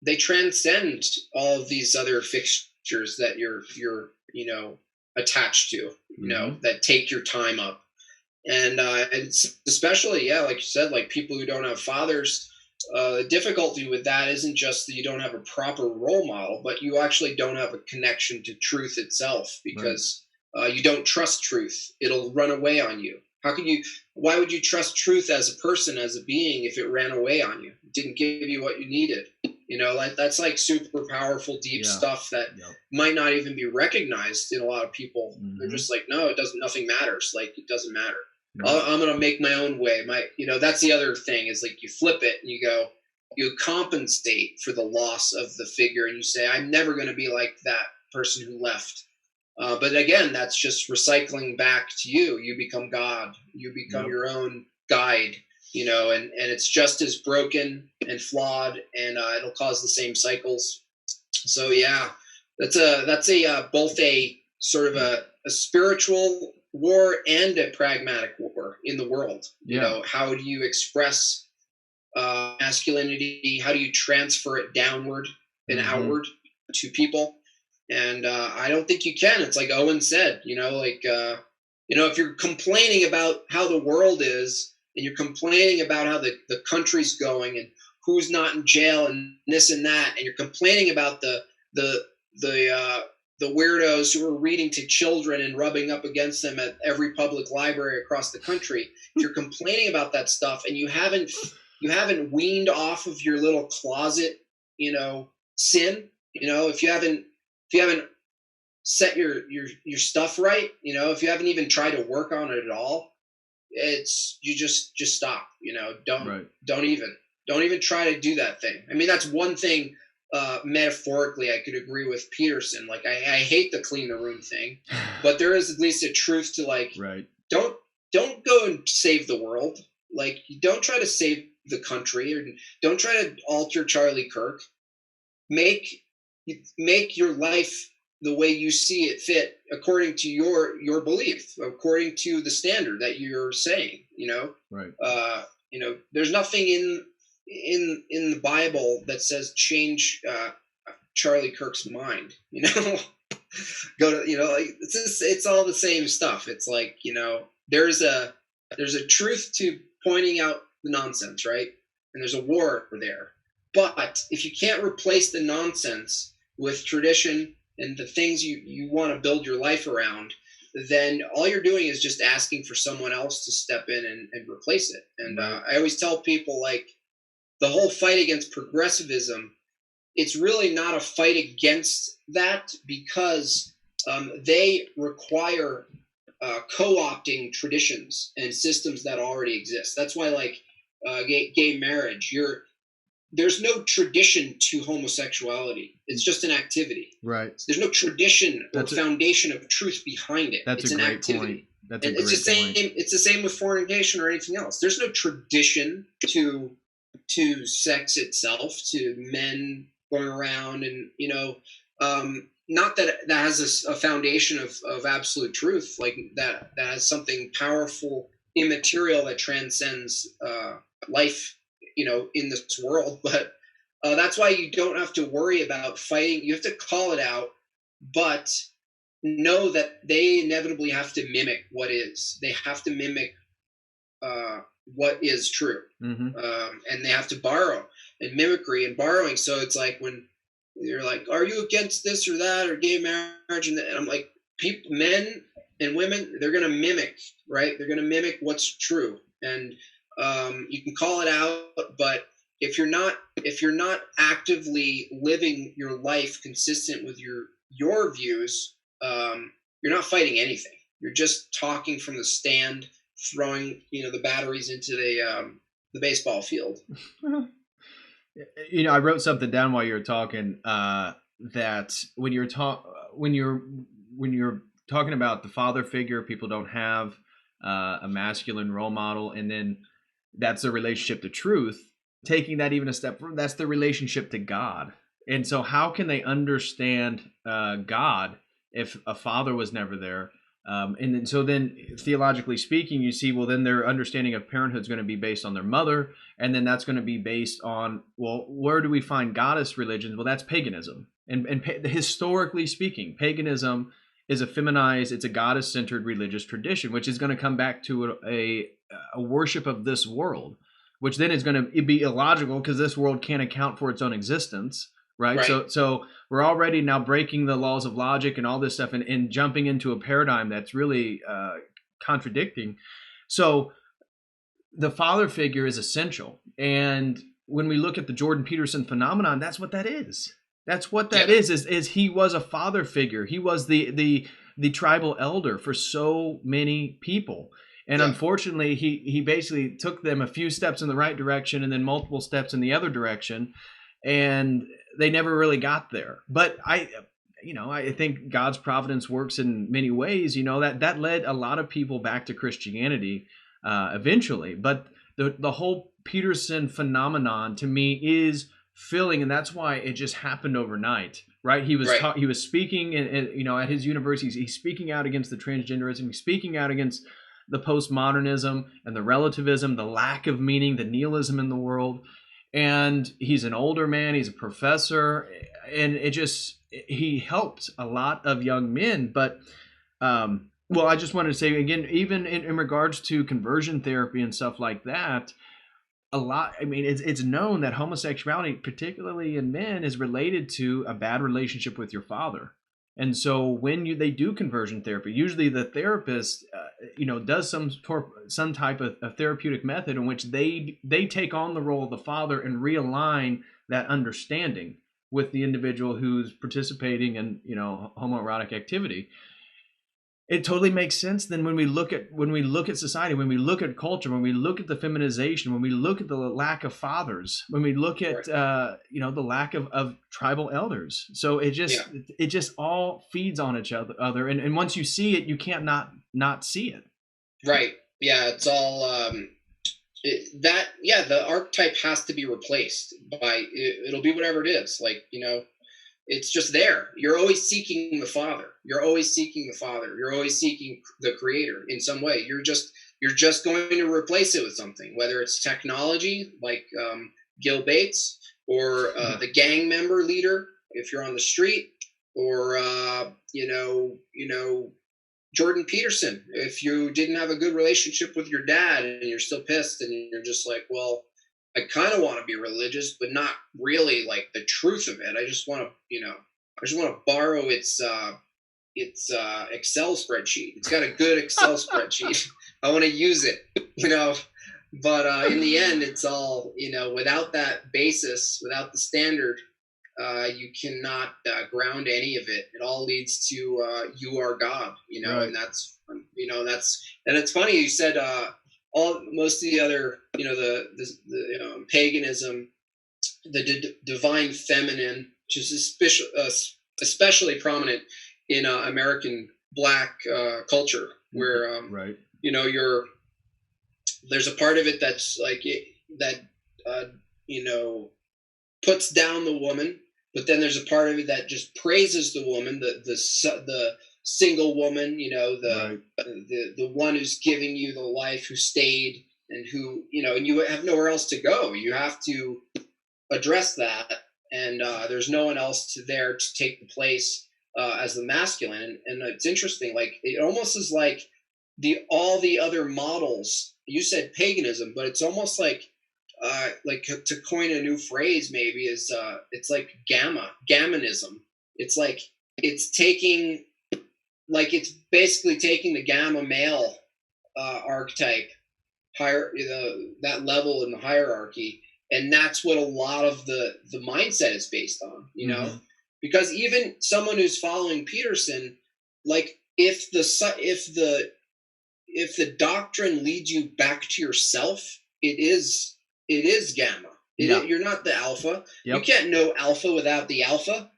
they transcend all of these other fixtures that you're attached to, that take your time up. And it's especially, like you said, like people who don't have fathers. The difficulty with that isn't just that you don't have a proper role model, but you actually don't have a connection to truth itself, because you don't trust truth. It'll run away on you. Why would you trust truth as a person, as a being, if it ran away on you? It didn't give you what you needed. That's like super powerful, deep stuff that might not even be recognized in a lot of people. Mm-hmm. They're just like, no, nothing matters. Like, it doesn't matter. I'm going to make my own way. That's the other thing, is like you flip it and you compensate for the loss of the figure, and you say, I'm never going to be like that person who left. But again, that's just recycling back to you. You become God. You become your own guide, and it's just as broken and flawed, and it'll cause the same cycles. So yeah, that's both a sort of a spiritual war and a pragmatic war in the world. How do you express masculinity? How do you transfer it downward and outward to people? And I don't think you can. It's like Owen said, You know, if you're complaining about how the world is, and you're complaining about how the country's going and who's not in jail and this and that, and you're complaining about the the the weirdos who are reading to children and rubbing up against them at every public library across the country, if you're complaining about that stuff and you haven't weaned off of your little closet, you know, sin, you know, if you haven't set your stuff right, you know, if you haven't even tried to work on it at all, it's you just stop, you know, don't even try to do that thing. I mean, that's one thing. Metaphorically, I could agree with Peterson. Like, I hate the clean the room thing, but there is at least a truth to, like, right. Don't go and save the world. Like, don't try to save the country, or don't try to alter Charlie Kirk. Make your life the way you see it fit, according to your belief, according to the standard that you're saying. You know, right? You know, there's nothing in the Bible that says change Charlie Kirk's mind. You know, go to, you know, like, it's all the same stuff. It's like, you know, there's a truth to pointing out the nonsense, right? And there's a war there. But if you can't replace the nonsense with tradition and the things you want to build your life around, then all you're doing is just asking for someone else to step in and replace it. And I always tell people, like, the whole fight against progressivism, it's really not a fight against that, because they require co-opting traditions and systems that already exist. That's why, like, gay marriage, there's no tradition to homosexuality. It's just an activity. Right. There's no tradition or foundation of truth behind it. That's a great point. That's a great point. It's the same with fornication or anything else. There's no tradition to sex itself, to men going around and, you know, not that has a foundation of absolute truth, like that has something powerful, immaterial, that transcends life, you know, in this world. But that's why you don't have to worry about fighting. You have to call it out, but know that they inevitably have to mimic what is. They have to mimic what is true. Mm-hmm. And they have to borrow, and mimicry and borrowing. So it's like, when you're like, are you against this or that, or gay marriage? And I'm like, men and women, they're going to mimic, right? They're going to mimic what's true. And you can call it out, but if you're not actively living your life consistent with your views, you're not fighting anything. You're just talking from the stand, throwing, you know, the batteries into the baseball field. You know, I wrote something down while you were talking, that when you're talking about the father figure, people don't have a masculine role model, and then that's the relationship to truth. Taking that even a step further, that's the relationship to God. And so how can they understand God if a father was never there? And then theologically speaking, you see, well, then their understanding of parenthood is going to be based on their mother. And then that's going to be based on, well, where do we find goddess religions? Well, that's paganism. And historically speaking, paganism is a feminized, it's a goddess-centered religious tradition, which is going to come back to a worship of this world, which then is going to be illogical because this world can't account for its own existence. Right. So we're already now breaking the laws of logic and all this stuff, and jumping into a paradigm that's really contradicting. So the father figure is essential. And when we look at the Jordan Peterson phenomenon, that's what that is. That's what that is he was a father figure. He was the tribal elder for so many people. And unfortunately, he basically took them a few steps in the right direction and then multiple steps in the other direction. And they never really got there. But I think God's providence works in many ways. You know, that led a lot of people back to Christianity eventually. But the whole Peterson phenomenon to me is filling, and that's why it just happened overnight. Right? He was speaking, and at his universities, he's speaking out against the transgenderism. He's speaking out against the postmodernism and the relativism, the lack of meaning, the nihilism in the world. And he's an older man, he's a professor, and he helped a lot of young men. But Well, I just wanted to say again, even in regards to conversion therapy and stuff like that, a lot. I mean, it's known that homosexuality, particularly in men, is related to a bad relationship with your father. And so when they do conversion therapy, usually the therapist, does some type of a therapeutic method in which they take on the role of the father and realign that understanding with the individual who's participating in homoerotic activity. It totally makes sense then when we look at society, when we look at culture, when we look at the feminization, when we look at the lack of fathers, when we look at the lack of tribal elders. So Yeah. it just all feeds on each other, and once you see it, you can't not see it. Right. Yeah. It's all the archetype has to be replaced by it'll be whatever it is. Like, it's just there. You're always seeking the Father. You're always seeking the Father. You're always seeking the Creator in some way. You're just going to replace it with something, whether it's technology like Gil Bates, or the gang member leader if you're on the street, or Jordan Peterson. If you didn't have a good relationship with your dad and you're still pissed and you're just like, well, I kind of want to be religious, but not really like the truth of it. I just want to borrow its Excel spreadsheet. It's got a good Excel spreadsheet. I want to use it, But in the end, it's all without that basis, without the standard, you cannot ground any of it. It all leads to you are God, Right. and and it's funny you said most of the other, the paganism, the divine feminine, which is especially prominent in American Black culture, where Right. there's a part of it that's like that puts down the woman, but then there's a part of it that just praises the woman, the single woman, Right. the one who's giving you the life, who stayed, and who and you have nowhere else to go. You have to address that, and there's no one else there to take the place as the masculine. And it's interesting, like it almost is like all the other models. You said paganism, but it's almost like to coin a new phrase, maybe is it's like gammanism. It's like it's basically taking the gamma male archetype higher, that level in the hierarchy, and that's what a lot of the mindset is based on, Mm-hmm. because even someone who's following Peterson, like if the doctrine leads you back to yourself, it is gamma. You're not the alpha. Yep. You can't know alpha without the alpha.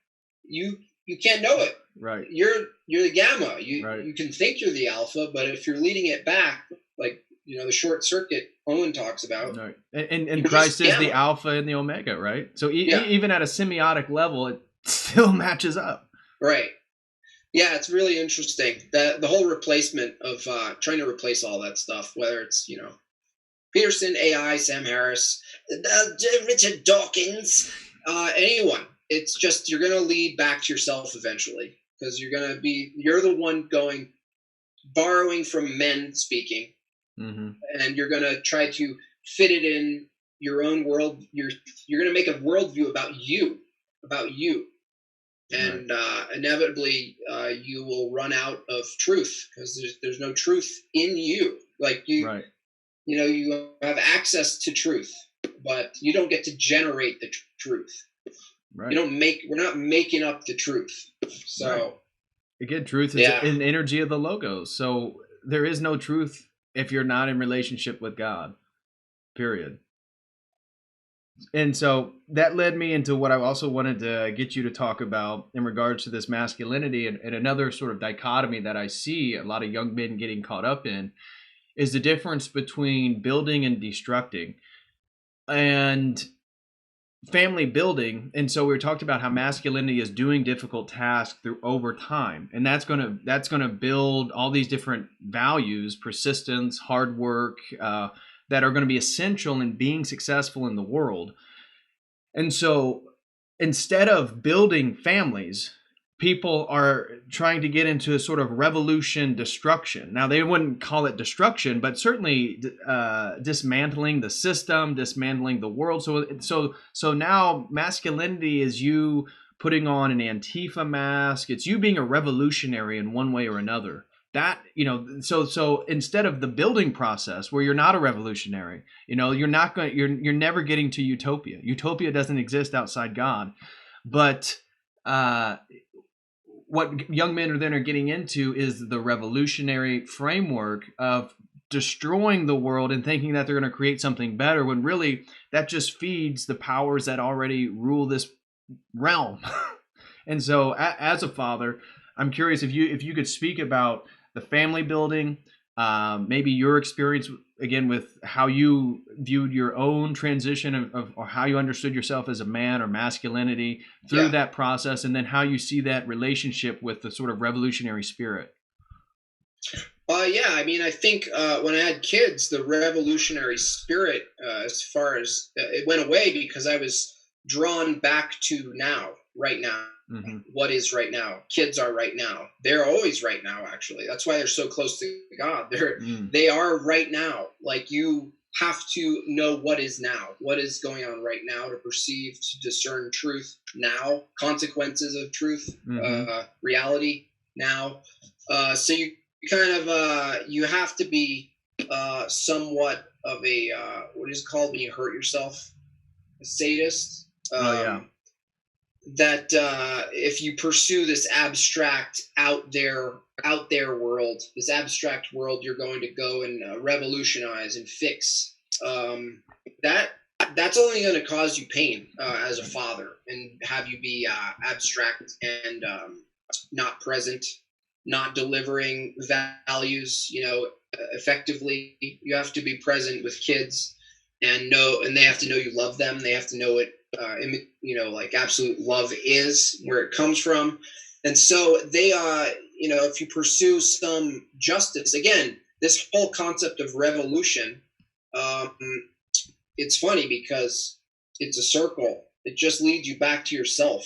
You can't know it. Right. You're the gamma. Right. You can think you're the alpha, but if you're leading it back, like the short circuit Owen talks about. Right. And Christ is the alpha and the omega, right? So even at a semiotic level, it still matches up. Right. Yeah, it's really interesting that the whole replacement of trying to replace all that stuff, whether it's Peterson, AI, Sam Harris, Richard Dawkins, anyone. It's just you're going to lead back to yourself eventually, because you're the one borrowing from men speaking, mm-hmm. and you're going to try to fit it in your own world. You're going to make a worldview about you. And inevitably, you will run out of truth, because there's no truth in you. Like you, right. You have access to truth, but you don't get to generate the truth. Right. We're not making up the truth. So right. Again, truth is an energy of the logos. So there is no truth if you're not in relationship with God. Period. And so that led me into what I also wanted to get you to talk about in regards to this masculinity, and another sort of dichotomy that I see a lot of young men getting caught up in is the difference between building and destructing and family building. And so we talked about how masculinity is doing difficult tasks over time, and that's going to build all these different values, persistence, hard work, that are going to be essential in being successful in the world. And so instead of building families, people are trying to get into a sort of revolution destruction. Now, they wouldn't call it destruction, but certainly dismantling the system, dismantling the world. So now masculinity is you putting on an Antifa mask. It's you being a revolutionary in one way or another. That, so instead of the building process where you're not a revolutionary, you're never getting to utopia. Utopia doesn't exist outside God. But what young men are getting into is the revolutionary framework of destroying the world and thinking that they're going to create something better, when really that just feeds the powers that already rule this realm. And so as a father, I'm curious if you could speak about the family building, maybe your experience again with how you viewed your own transition of or how you understood yourself as a man or masculinity through that process, and then how you see that relationship with the sort of revolutionary spirit. I mean, I think when I had kids, the revolutionary spirit, as far as it went away, because I was drawn back to now, right now. Mm-hmm. What is right now? Kids are right now. They're always right now, actually. That's why they're so close to God. They are right now. Like, you have to know what is now, what is going on right now, to perceive, to discern truth now, consequences of truth, reality now. So you kind of, you have to be somewhat of a, what is it called when you hurt yourself? A sadist. That if you pursue this abstract out there world, this abstract world, you're going to go and revolutionize and fix. That's only going to cause you pain as a father, and have you be abstract and not present, not delivering values, effectively. You have to be present with kids and they have to know you love them. They have to know it. Like absolute love is, where it comes from. And so they, if you pursue some justice, again, this whole concept of revolution, it's funny because it's a circle. It just leads you back to yourself.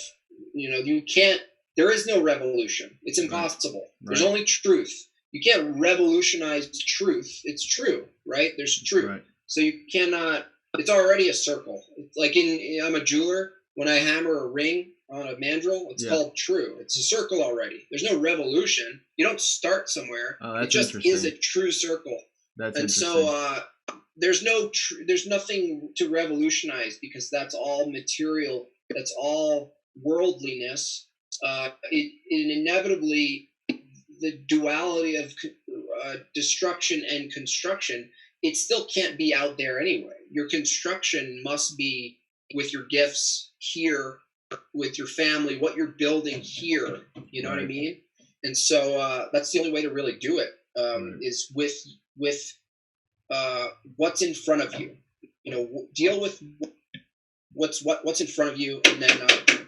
There is no revolution. It's impossible. Right. There's only truth. You can't revolutionize truth. It's true, right? There's truth. Right. So you cannot. It's already a circle. Like I'm a jeweler. When I hammer a ring on a mandrel, it's called true. It's a circle already. There's no revolution. You don't start somewhere. It just is a true circle. That's interesting. So there's nothing to revolutionize, because that's all material. That's all worldliness. It inevitably, the duality of destruction and construction, it still can't be out there anyway. Your construction must be with your gifts here, with your family, what you're building here. You know what I mean? And so that's the only way to really do it, is with what's in front of you. Deal with what's in front of you, and then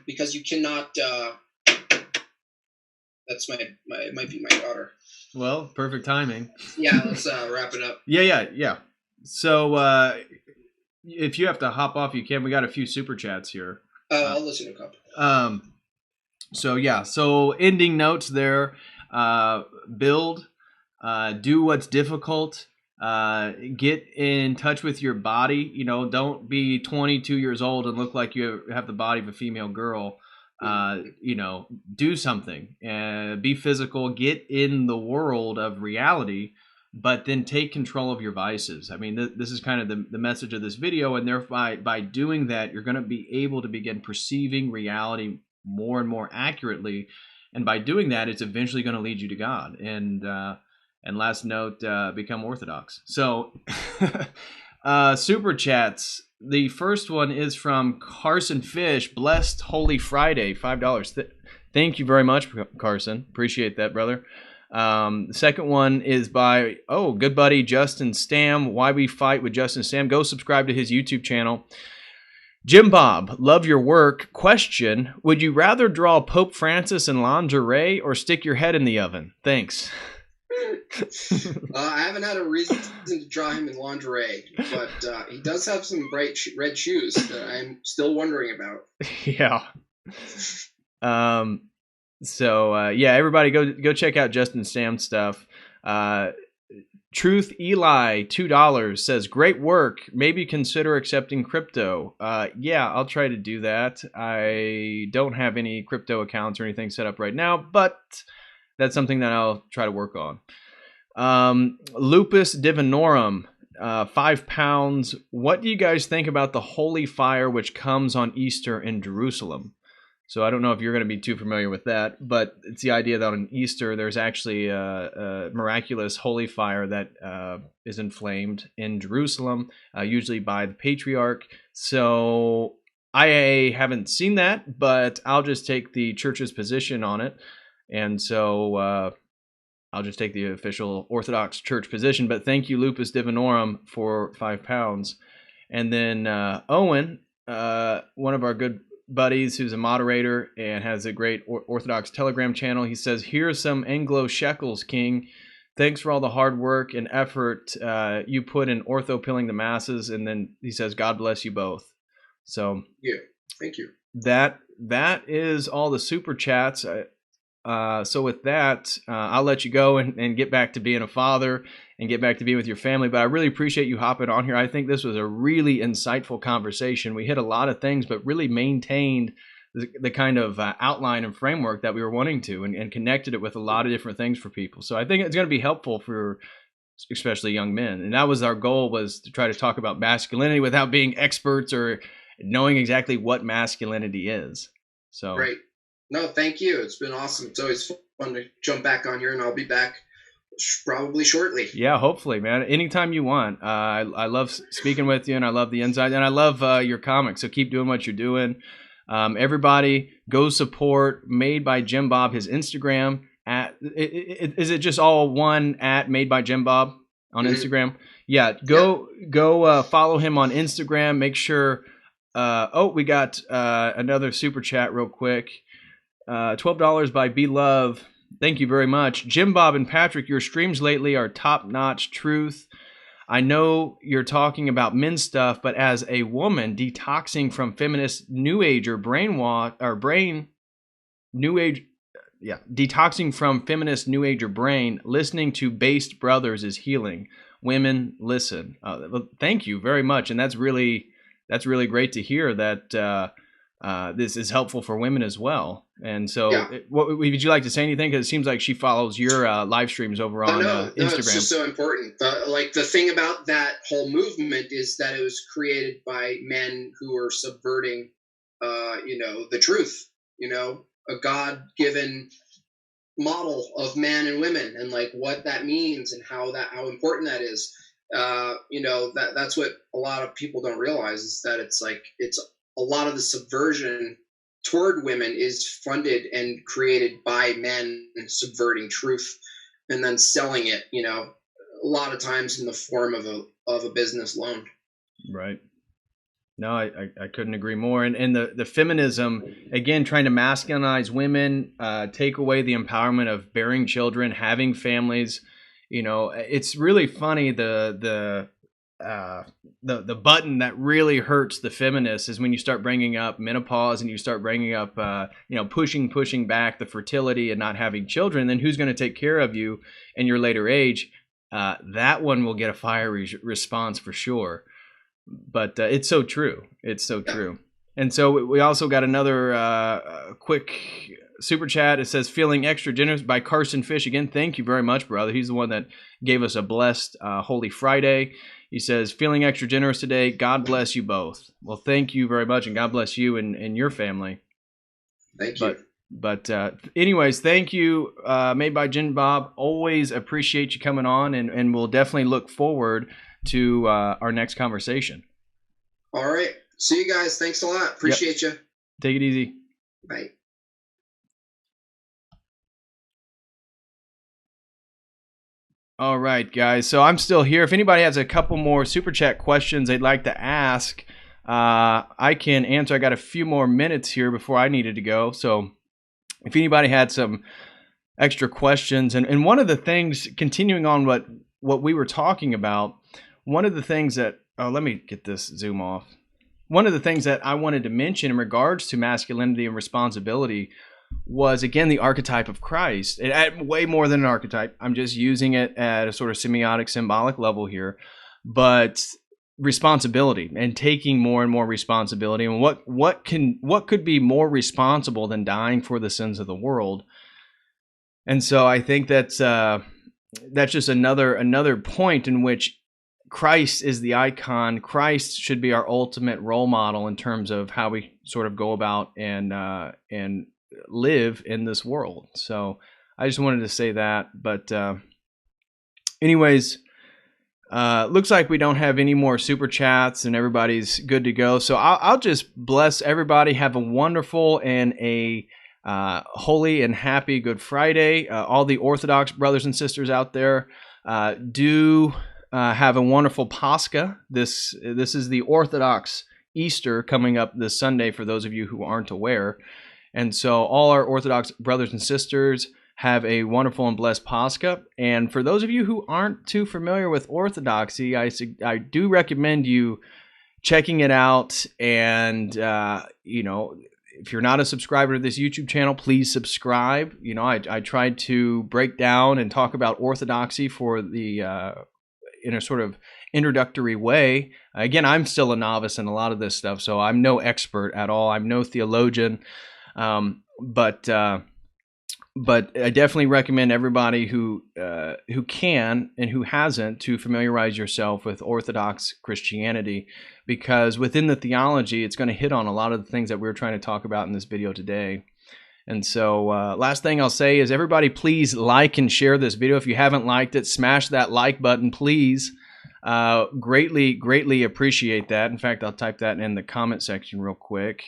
because you cannot. That's it might be my daughter. Well, perfect timing. Yeah, let's wrap it up. Yeah. So if you have to hop off, you can. We got a few super chats here. I'll listen to a couple. So ending notes there. Build. Do what's difficult. Get in touch with your body. Don't be 22 years old and look like you have the body of a female girl. Do something, be physical, get in the world of reality, but then take control of your vices. I mean, this is kind of the message of this video, and therefore by doing that, you're going to be able to begin perceiving reality more and more accurately. And by doing that, it's eventually going to lead you to God. And last note, become Orthodox. So super chats. The first one is from Carson Fish. Blessed Holy Friday, $5. Thank you very much, Carson. Appreciate that, brother. The second one is by, good buddy Justin Stam. Why We Fight with Justin Stam. Go subscribe to his YouTube channel. Jimbob, love your work. Question, would you rather draw Pope Francis in lingerie or stick your head in the oven? Thanks. I haven't had a reason to draw him in lingerie, but he does have some bright red shoes that I'm still wondering about. Yeah. So yeah, everybody go check out Justin Sam's stuff. Truth Eli $2 says, great work. Maybe consider accepting crypto. Yeah, I'll try to do that. I don't have any crypto accounts or anything set up right now, but that's something that I'll try to work on. Lupus Divinorum, 5 pounds. What do you guys think about the holy fire which comes on Easter in Jerusalem? So I don't know if you're going to be too familiar with that, but it's the idea that on Easter there's actually a miraculous holy fire that is inflamed in Jerusalem, usually by the patriarch. So I haven't seen that, but I'll just take the church's position on it. And so I'll just take the official Orthodox Church position. But thank you, Lupus Divinorum, for 5 pounds. And then Owen, one of our good buddies who's a moderator and has a great Orthodox Telegram channel. He says, here's some Anglo shekels, King. Thanks for all the hard work and effort you put in ortho-pilling the masses. And then he says, God bless you both. So yeah, thank you. That is all the super chats. So with that, I'll let you go and get back to being a father and get back to being with your family. But I really appreciate you hopping on here. I think this was a really insightful conversation. We hit a lot of things, but really maintained the kind of outline and framework that we were wanting to, and connected it with a lot of different things for people. So I think it's going to be helpful for especially young men. And that was our goal, was to try to talk about masculinity without being experts or knowing exactly what masculinity is. So great. No, thank you. It's been awesome. It's always fun to jump back on here, and I'll be back probably shortly. Yeah, hopefully, man. Anytime you want. I love speaking with you, and I love the insight, and I love your comics. So keep doing what you're doing. Everybody, go support Made by Jimbob. His Instagram is it just all one at Made by Jimbob on Instagram? Yeah, go follow him on Instagram. Make sure. We got another super chat real quick. $12 by Be Love. Thank you very much. Jimbob and Patrick, your streams lately are top-notch truth. I know you're talking about men's stuff, but as a woman detoxing from feminist new age or detoxing from feminist new age or brain, listening to Based Brothers is healing. Women, listen. Thank you very much, and that's really great to hear that this is helpful for women as well. And so, would you like to say anything? Because it seems like she follows your live streams over on Instagram. No, it's just so important. The thing about that whole movement is that it was created by men who were subverting, the truth. A God-given model of men and women, and like what that means and how important that is. That's what a lot of people don't realize, is that it's a lot of the subversion toward women is funded and created by men subverting truth and then selling it, a lot of times in the form of a business loan. Right. No, I couldn't agree more. And the feminism, again, trying to masculinize women, take away the empowerment of bearing children, having families. It's really funny. The button that really hurts the feminists is when you start bringing up menopause and you start bringing up, pushing back the fertility and not having children. Then who's going to take care of you in your later age? That one will get a fiery response for sure. But it's so true. It's so true. And so we also got another quick super chat. It says, feeling extra generous by Carson Fish. Again, thank you very much, brother. He's the one that gave us a blessed Holy Friday. He says, feeling extra generous today. God bless you both. Well, thank you very much, and God bless you and your family. Thank you. But anyways, thank you, Made by Jimbob. Always appreciate you coming on, and we'll definitely look forward to our next conversation. All right. See you guys. Thanks a lot. Appreciate you. Take it easy. Bye. All right, guys. So I'm still here. If anybody has a couple more super chat questions they'd like to ask, I can answer. I got a few more minutes here before I needed to go. So if anybody had some extra questions, and one of the things, continuing on what we were talking about, one of the things that, let me get this zoom off. One of the things that I wanted to mention in regards to masculinity and responsibility was, again, the archetype of Christ. Way more than an archetype. I'm just using it at a sort of semiotic, symbolic level here. But responsibility and taking more and more responsibility. And what could be more responsible than dying for the sins of the world? And so I think that's just another point in which Christ is the icon. Christ should be our ultimate role model in terms of how we sort of go about and live in this world. So I just wanted to say that. But anyways, looks like we don't have any more super chats and everybody's good to go. So I'll just bless everybody. Have a wonderful and a holy and happy Good Friday. All the Orthodox brothers and sisters out there, do have a wonderful Pascha. This is the Orthodox Easter coming up this Sunday for those of you who aren't aware. And so all our Orthodox brothers and sisters have a wonderful and blessed Pascha. And for those of you who aren't too familiar with Orthodoxy, I do recommend you checking it out. And, if you're not a subscriber to this YouTube channel, please subscribe. I tried to break down and talk about Orthodoxy for the in a sort of introductory way. Again, I'm still a novice in a lot of this stuff, so I'm no expert at all. I'm no theologian, but I definitely recommend everybody who can and who hasn't to familiarize yourself with Orthodox Christianity, because within the theology, it's going to hit on a lot of the things that we're trying to talk about in this video today. And so last thing I'll say is everybody please like and share this video. If you haven't liked it, smash that like button, please. Greatly appreciate that. In fact, I'll type that in the comment section real quick.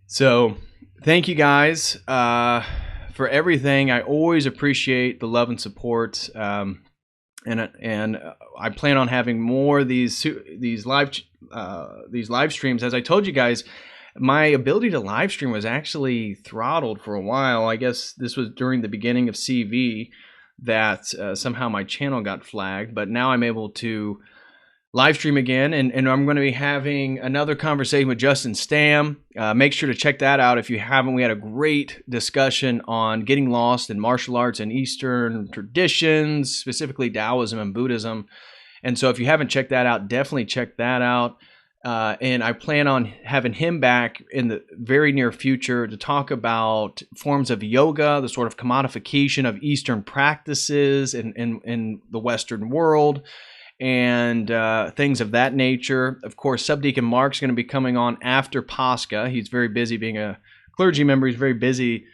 So thank you guys for everything. I always appreciate the love and support. And I plan on having more of these live streams. As I told you guys, my ability to live stream was actually throttled for a while. I guess this was during the beginning of CV that somehow my channel got flagged, but now I'm able to live stream again, and I'm going to be having another conversation with Justin Stam. Make sure to check that out if you haven't. We had a great discussion on getting lost in martial arts and Eastern traditions, specifically Taoism and Buddhism. And so if you haven't checked that out, definitely check that out. And I plan on having him back in the very near future to talk about forms of yoga, the sort of commodification of Eastern practices in the Western world, and things of that nature. Of course, Subdeacon Mark's going to be coming on after Pascha. He's very busy being a clergy member. He's very busy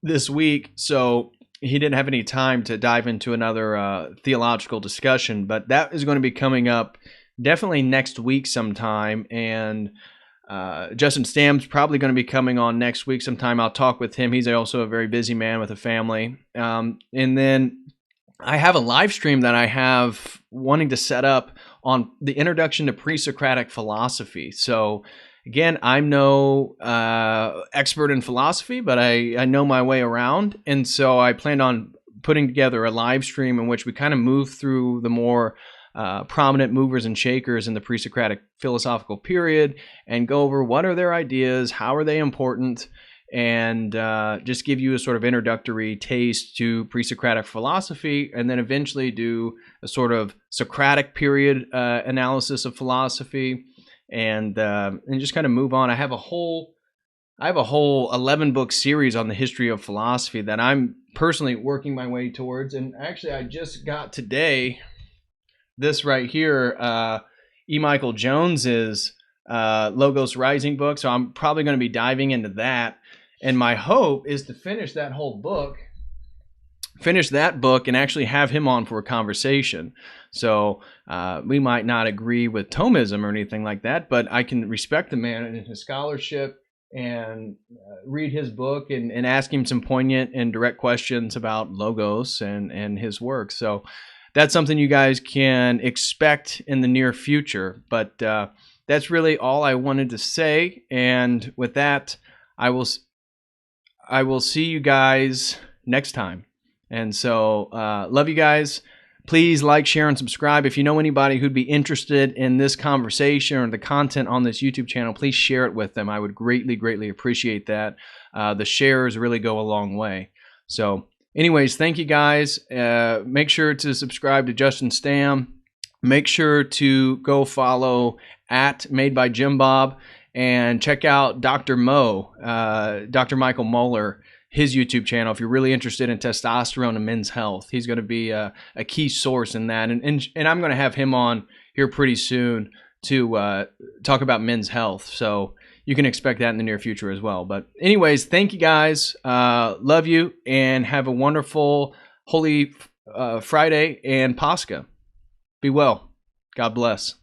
this week, so he didn't have any time to dive into another theological discussion, but that is going to be coming up definitely next week sometime. And Justin Stam's probably going to be coming on next week sometime. I'll talk with him. He's also a very busy man with a family. And then I have a live stream that I have wanting to set up on the introduction to pre-Socratic philosophy. So again, I'm no expert in philosophy, but I know my way around. And so I planned on putting together a live stream in which we kind of move through the more prominent movers and shakers in the pre-Socratic philosophical period and go over what are their ideas, how are they important, and just give you a sort of introductory taste to pre-Socratic philosophy, and then eventually do a sort of Socratic period analysis of philosophy, and just kind of move on. I have a whole 11-book series on the history of philosophy that I'm personally working my way towards. And actually, I just got today this right here, E. Michael Jones's Logos Rising book. So I'm probably going to be diving into that. And my hope is to finish that book, and actually have him on for a conversation. So we might not agree with Thomism or anything like that, but I can respect the man and his scholarship and read his book and ask him some poignant and direct questions about Logos and his work. So that's something you guys can expect in the near future. But that's really all I wanted to say. And with that, I will see you guys next time. And so love you guys. Please like, share, and subscribe. If you know anybody who'd be interested in this conversation or the content on this YouTube channel, please share it with them. I would greatly, greatly appreciate that. The shares really go a long way. So anyways, thank you guys. Make sure to subscribe to Justin Stam. Make sure to go follow at Made by Jimbob and check out Dr. Mo, Dr. Michael Moeller, his YouTube channel. If you're really interested in testosterone and men's health, he's going to be a key source in that. And I'm going to have him on here pretty soon to talk about men's health. So you can expect that in the near future as well. But anyways, thank you guys. Love you and have a wonderful Holy Friday and Pascha. Be well. God bless.